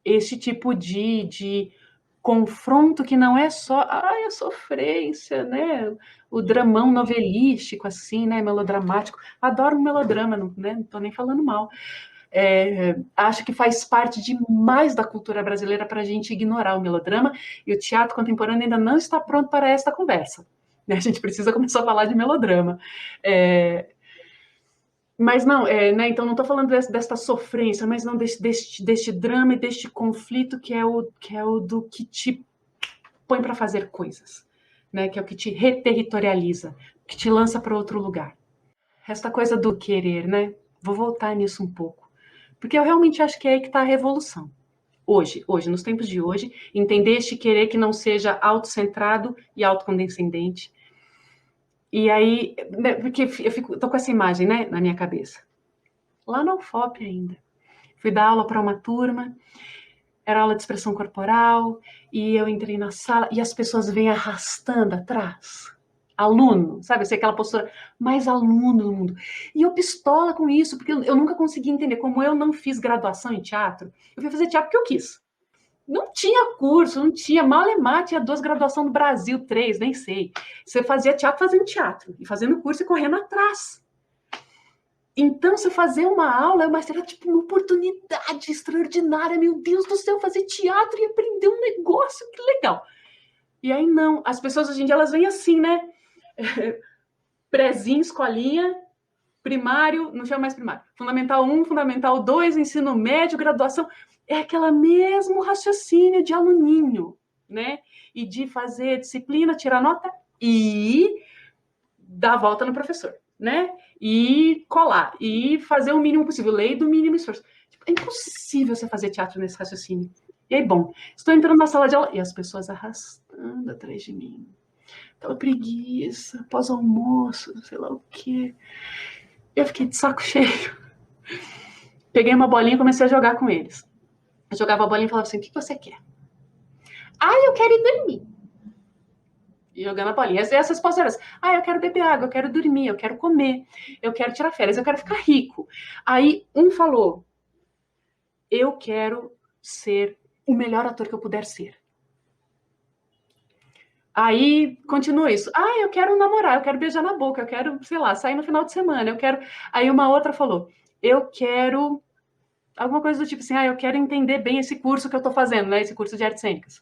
Esse tipo de confronto que não é só a sofrência, né? O dramão novelístico, assim, né? Melodramático. Adoro um melodrama, né? Não tô nem falando mal. Acho que faz parte demais da cultura brasileira para a gente ignorar o melodrama, e o teatro contemporâneo ainda não está pronto para esta conversa. Né? A gente precisa começar a falar de melodrama. É, mas não, né, então não estou falando desta sofrência, mas não deste drama e deste conflito que é o do que te põe para fazer coisas, né? Que é o que te reterritorializa, que te lança para outro lugar. Esta coisa do querer, né? Vou voltar nisso um pouco, porque eu realmente acho que é aí que está a revolução. Hoje, nos tempos de hoje, entender este querer que não seja autocentrado e autocondescendente, E aí, né, porque tô com essa imagem, né, na minha cabeça. Lá na UFOP ainda. Fui dar aula para uma turma, era aula de expressão corporal, e eu entrei na sala e as pessoas vêm arrastando atrás. Aluno, sabe? Assim, aquela postura, mais aluno do mundo. E eu pistola com isso, porque eu nunca consegui entender. Como eu não fiz graduação em teatro, eu fui fazer teatro porque eu quis. Não tinha curso, não tinha. Malemar tinha 2 graduações no Brasil, 3, nem sei. Você fazia teatro fazendo teatro, e fazendo curso e correndo atrás. Então, você fazer uma aula, mas era tipo uma oportunidade extraordinária. Meu Deus do céu, fazer teatro e aprender um negócio, que legal. E aí, não. As pessoas hoje em dia, elas vêm assim, né? Prezinho, escolinha, primário, não chama mais primário. Fundamental 1, Fundamental 2, ensino médio, graduação. É aquele mesmo raciocínio de aluninho, né? E de fazer disciplina, tirar nota e dar a volta no professor, né? E colar, e fazer o mínimo possível, lei do mínimo esforço. Tipo, é impossível você fazer teatro nesse raciocínio. E aí, bom, estou entrando na sala de aula e as pessoas arrastando atrás de mim. Aquela preguiça, pós-almoço, sei lá o quê. Eu fiquei de saco cheio. Peguei uma bolinha e comecei a jogar com eles. Eu jogava a bolinha e falava assim, o que você quer? Ah, eu quero ir dormir. E jogando a bolinha. Essas respostas eram, eu quero beber água, eu quero dormir, eu quero comer, eu quero tirar férias, eu quero ficar rico. Aí um falou, eu quero ser o melhor ator que eu puder ser. Aí continua isso. Eu quero namorar, eu quero beijar na boca, eu quero, sei lá, sair no final de semana, eu quero. Aí uma outra falou, eu quero alguma coisa do tipo assim, eu quero entender bem esse curso que eu tô fazendo, né? Esse curso de artes cênicas.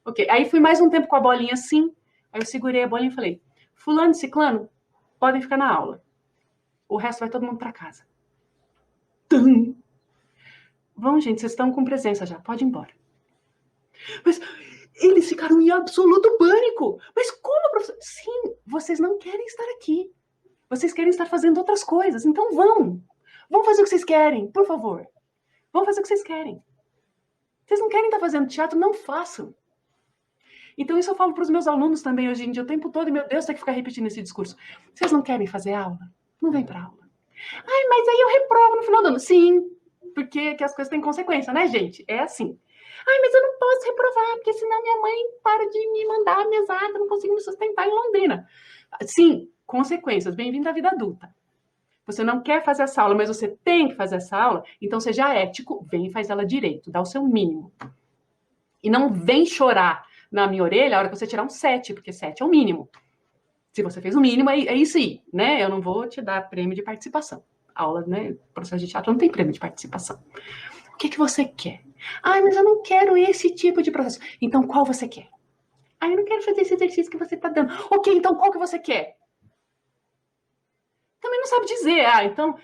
Ok. Aí fui mais um tempo com a bolinha assim, aí eu segurei a bolinha e falei, fulano e ciclano, podem ficar na aula. O resto vai todo mundo para casa. Tum! Vão, gente, vocês estão com presença já, pode ir embora. Mas eles ficaram em absoluto pânico. Mas como, professor? Sim, vocês não querem estar aqui. Vocês querem estar fazendo outras coisas. Então vão. Vão fazer o que vocês querem, por favor. Vão fazer o que vocês querem. Vocês não querem estar fazendo teatro? Não façam. Então isso eu falo para os meus alunos também hoje em dia, o tempo todo, e meu Deus, tem que ficar repetindo esse discurso. Vocês não querem fazer aula? Não vem para aula. Mas aí eu reprovo no final do ano. Sim, porque que as coisas têm consequência, né, gente? É assim. Mas eu não posso reprovar, porque senão minha mãe para de me mandar mesada, não consigo me sustentar em Londrina. Sim, consequências. Bem-vindo à vida adulta. Você não quer fazer essa aula, mas você tem que fazer essa aula, então seja ético, vem e faz ela direito, dá o seu mínimo. E não vem chorar na minha orelha a hora que você tirar um 7, porque 7 é o mínimo. Se você fez o mínimo, é isso aí, né? Eu não vou te dar prêmio de participação. Aula, né? Processo de teatro não tem prêmio de participação. O que você quer? Mas eu não quero esse tipo de processo. Então, qual você quer? Eu não quero fazer esse exercício que você está dando. Ok, então qual que você quer? Também não sabe dizer. Então,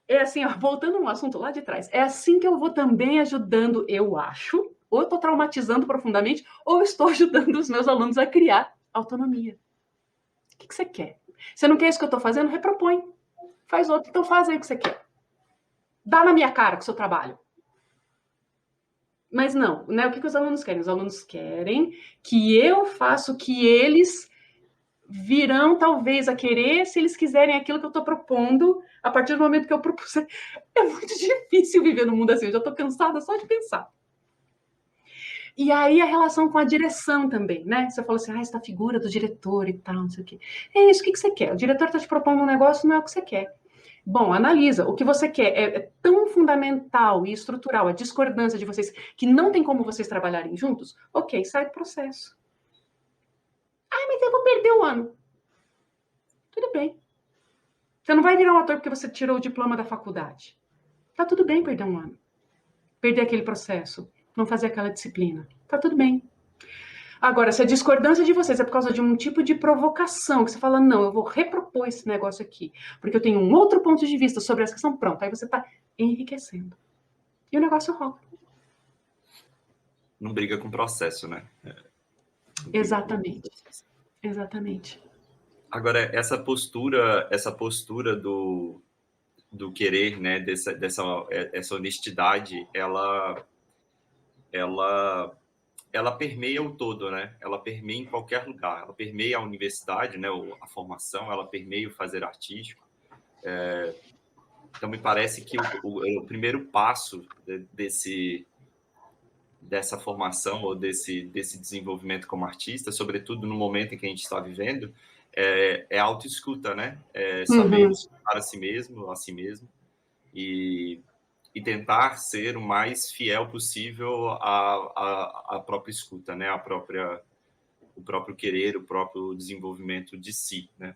é assim, voltando no assunto lá de trás, é assim que eu vou também ajudando, eu acho, ou eu estou traumatizando profundamente, ou eu estou ajudando os meus alunos a criar autonomia. O que você quer? Você não quer isso que eu estou fazendo? Repropõe. Faz outro. Então faz aí o que você quer. Dá na minha cara com o seu trabalho. Mas não, né? O que os alunos querem? Os alunos querem que eu faça o que eles virão, talvez, a querer, se eles quiserem aquilo que eu estou propondo, a partir do momento que eu propus. É muito difícil viver no mundo assim, eu já estou cansada só de pensar. E aí a relação com a direção também, né? Você falou assim, essa figura do diretor e tal, não sei o quê. É isso, o que você quer? O diretor está te propondo um negócio, não é o que você quer. Bom, analisa. O que você quer é tão fundamental e estrutural a discordância de vocês que não tem como vocês trabalharem juntos? Ok, sai do processo. Mas eu vou perder o ano. Tudo bem. Você não vai virar um ator porque você tirou o diploma da faculdade. Tá tudo bem perder um ano. Perder aquele processo. Não fazer aquela disciplina. Tá tudo bem. Agora, se a discordância de vocês é por causa de um tipo de provocação, que você fala, não, eu vou repropor esse negócio aqui, porque eu tenho um outro ponto de vista sobre essa questão, pronto, aí você está enriquecendo. E o negócio rola. Não briga com o processo, né? Exatamente. Exatamente. Agora, essa postura do querer, né, essa honestidade, ela ela permeia o todo, né? Ela permeia em qualquer lugar. Ela permeia a universidade, né? A formação, ela permeia o fazer artístico. Então, me parece que o primeiro passo dessa formação ou desse desenvolvimento como artista, sobretudo no momento em que a gente está vivendo, a autoescuta, né? É saber escutar a si mesmo, e tentar ser o mais fiel possível à própria escuta, né? O próprio querer, o próprio desenvolvimento de si, né?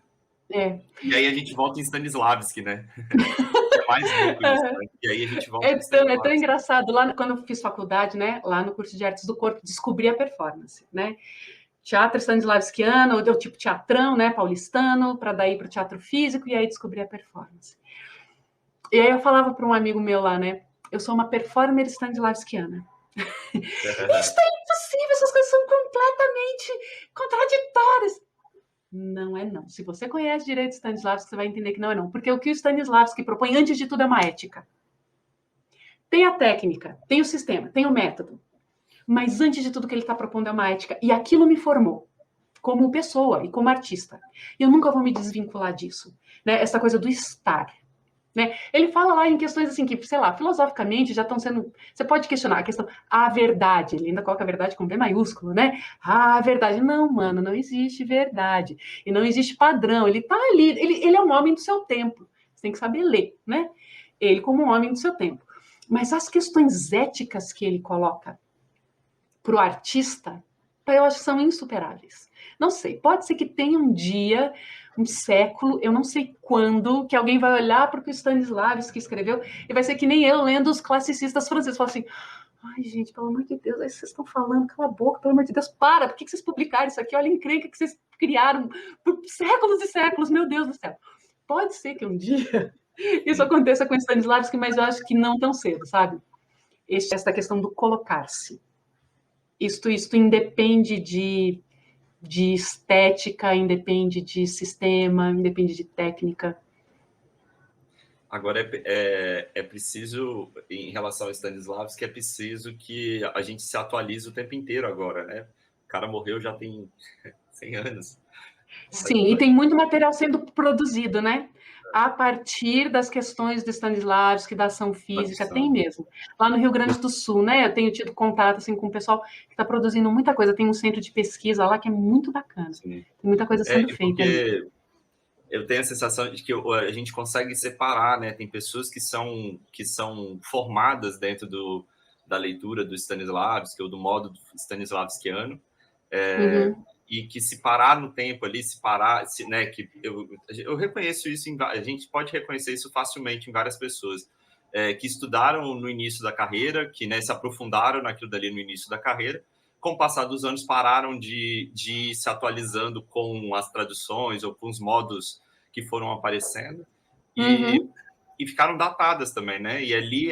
E aí a gente volta em Stanislavski, né? É mais louco isso, né? E aí a gente volta em É tão Stanislavski. engraçado. Lá, quando eu fiz faculdade, né, lá no curso de Artes do Corpo, descobri a performance, né? Teatro Stanislavskiano, ou tipo teatrão, né, paulistano, para daí para o teatro físico, e aí descobri a performance. E aí eu falava para um amigo meu lá, né, eu sou uma performer Stanislavskiana. Isso é impossível, essas coisas são completamente contraditórias. Não é não. Se você conhece direito Stanislavski, você vai entender que não é não. Porque o que o Stanislavski propõe, antes de tudo, é uma ética. Tem a técnica, tem o sistema, tem o método. Mas antes de tudo, o que ele está propondo é uma ética. E aquilo me formou como pessoa e como artista. E eu nunca vou me desvincular disso. Né? Essa coisa do estar. Né? Ele fala lá em questões assim que, sei lá, filosoficamente já estão sendo... Você pode questionar a questão, a verdade. Ele ainda coloca a verdade com B maiúsculo, né? A verdade. Não, mano, não existe verdade. E não existe padrão. Ele tá ali, ele é um homem do seu tempo. Você tem que saber ler, né? Ele como um homem do seu tempo. Mas as questões éticas que ele coloca para o artista, eu acho que são insuperáveis. Não sei, pode ser que tenha um dia, um século, eu não sei quando, que alguém vai olhar para o que o Stanislavski escreveu e vai ser que nem eu lendo os classicistas franceses, falar assim, ai gente, pelo amor de Deus, aí vocês estão falando, cala a boca, pelo amor de Deus, para, por que vocês publicaram isso aqui? Olha a encrenca que vocês criaram por séculos e séculos, meu Deus do céu. Pode ser que um dia isso aconteça com o Stanislavski, mas eu acho que não tão cedo, sabe? Essa questão do colocar-se. Isto independe de estética, independe de sistema, independe de técnica. Agora, é preciso, em relação ao Stanislavski, é preciso que a gente se atualize o tempo inteiro agora, né? O cara morreu já tem 100 anos. Sim, e tem muito material sendo produzido, né? A partir das questões do Stanislavski, da ação física, tem mesmo. Lá no Rio Grande do Sul, né? Eu tenho tido contato assim, com o pessoal que está produzindo muita coisa. Tem um centro de pesquisa lá que é muito bacana. Sim. Tem muita coisa sendo feita ali. Eu tenho a sensação de que a gente consegue separar, né? Tem pessoas que são formadas dentro da leitura do Stanislavski ou do modo stanislavskiano, e que se parar no tempo ali, né? Que eu reconheço isso, a gente pode reconhecer isso facilmente em várias pessoas que estudaram no início da carreira, que, né, se aprofundaram naquilo dali no início da carreira. Com o passar dos anos, pararam de ir se atualizando com as traduções ou com os modos que foram aparecendo e ficaram datadas também, né? E ali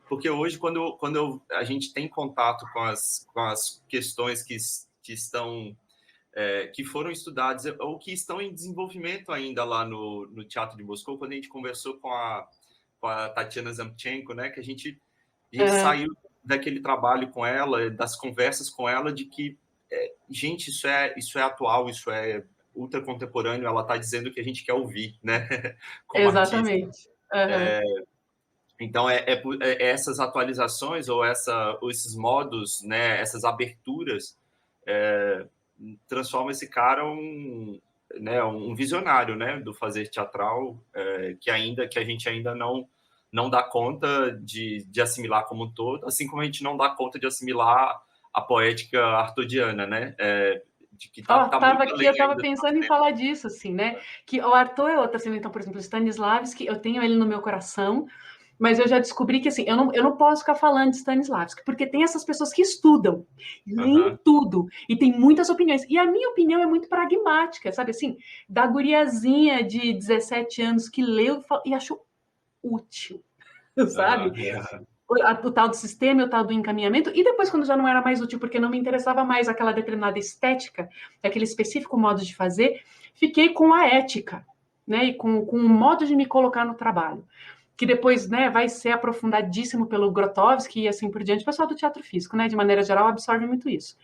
porque hoje, quando a gente tem contato com as questões que estão que foram estudadas ou que estão em desenvolvimento ainda lá no Teatro de Moscou, quando a gente conversou com a Tatiana Zamchenko, né? Que a gente saiu daquele trabalho com ela, das conversas com ela, de que, gente, isso é atual, isso é ultra contemporâneo, ela está dizendo o que a gente quer ouvir, né? Como Exatamente. Então, essas atualizações ou esses modos, né, essas aberturas, transforma esse cara né, um visionário, né, do fazer teatral, que a gente ainda não dá conta de assimilar como um todo, assim como a gente não dá conta de assimilar a poética artodiana, né? De que Tava aqui, eu estava pensando em falar disso, assim, né? Que o Arthur é outra, assim, então, por exemplo, Stanislavski, eu tenho ele no meu coração, mas eu já descobri que, assim, eu não posso ficar falando de Stanislavski, porque tem essas pessoas que estudam, leem tudo, e tem muitas opiniões. E a minha opinião é muito pragmática, sabe, assim, da guriazinha de 17 anos que leu e achou útil, sabe? O tal do sistema, o tal do encaminhamento, e depois, quando já não era mais útil, porque não me interessava mais aquela determinada estética, aquele específico modo de fazer, fiquei com a ética, né, e com o modo de me colocar no trabalho. que depois, né, vai ser aprofundadíssimo pelo Grotowski e assim por diante. O pessoal do teatro físico, né, de maneira geral, absorve muito isso.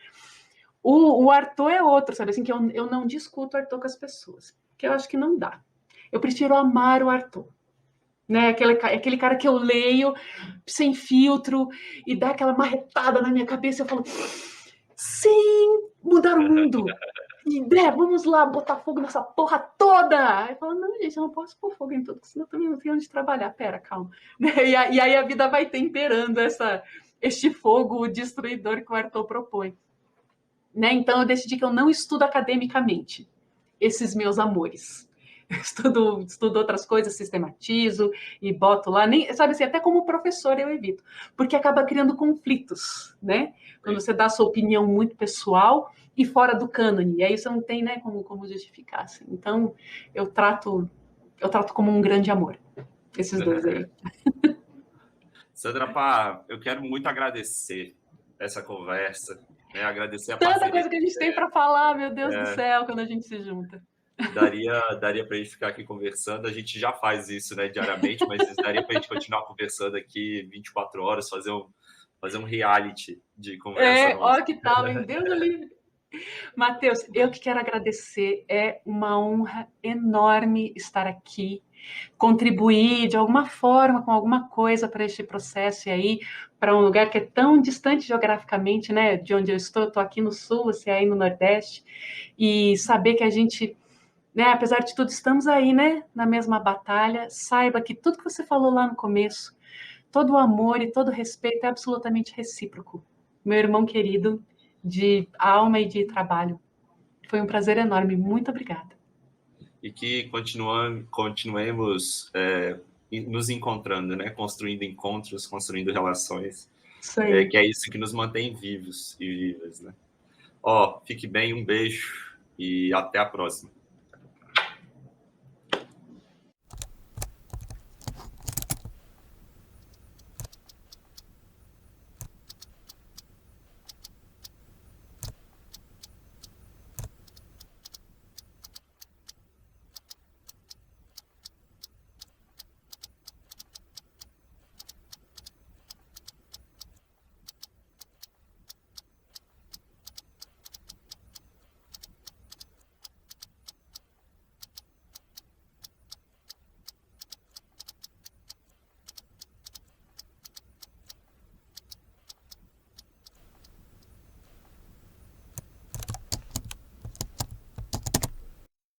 O Arthur é outro, sabe assim, que eu não discuto Arthur com as pessoas, que eu acho que não dá. Eu prefiro amar o Arthur. Né, aquele cara que eu leio sem filtro e dá aquela marretada na minha cabeça e eu falo, sim, mudar o mundo. E, vamos lá, botar fogo nessa porra toda. Aí fala, não, gente, eu não posso pôr fogo em tudo, senão eu também não tenho onde trabalhar. Pera, calma. E aí a vida vai temperando este fogo destruidor que o Arthur propõe. Né? Então eu decidi que eu não estudo academicamente esses meus amores. Estudo outras coisas, sistematizo e boto lá, nem, sabe assim, até como professor eu evito, porque acaba criando conflitos, né? Quando você dá a sua opinião muito pessoal e fora do cânone, e aí você não tem, né, como justificar, assim. Então, eu trato como um grande amor, esses dois aí. Sandra Pá, eu quero muito agradecer essa conversa, né? Agradecer a Tanta parceria. coisa que a gente tem para falar, meu Deus do céu, quando a gente se junta. Daria para a gente ficar aqui conversando. A gente já faz isso, né, diariamente, mas daria para a gente continuar conversando aqui 24 horas, fazer um reality de conversa. Olha que tal, hein? Deus do livre. Matheus, eu que quero agradecer. É uma honra enorme estar aqui, contribuir de alguma forma, com alguma coisa para este processo e aí, para um lugar que é tão distante geograficamente, né? De onde eu estou aqui no sul, você aí no Nordeste, e saber que a gente, né, apesar de tudo, estamos aí, né, na mesma batalha. Saiba que tudo que você falou lá no começo, todo o amor e todo o respeito é absolutamente recíproco. Meu irmão querido, de alma e de trabalho. Foi um prazer enorme. Muito obrigada. E que continuemos nos encontrando, né? Construindo encontros, construindo relações. Isso aí. Que é isso que nos mantém vivos e vivas, né? Ó, fique bem, um beijo e até a próxima.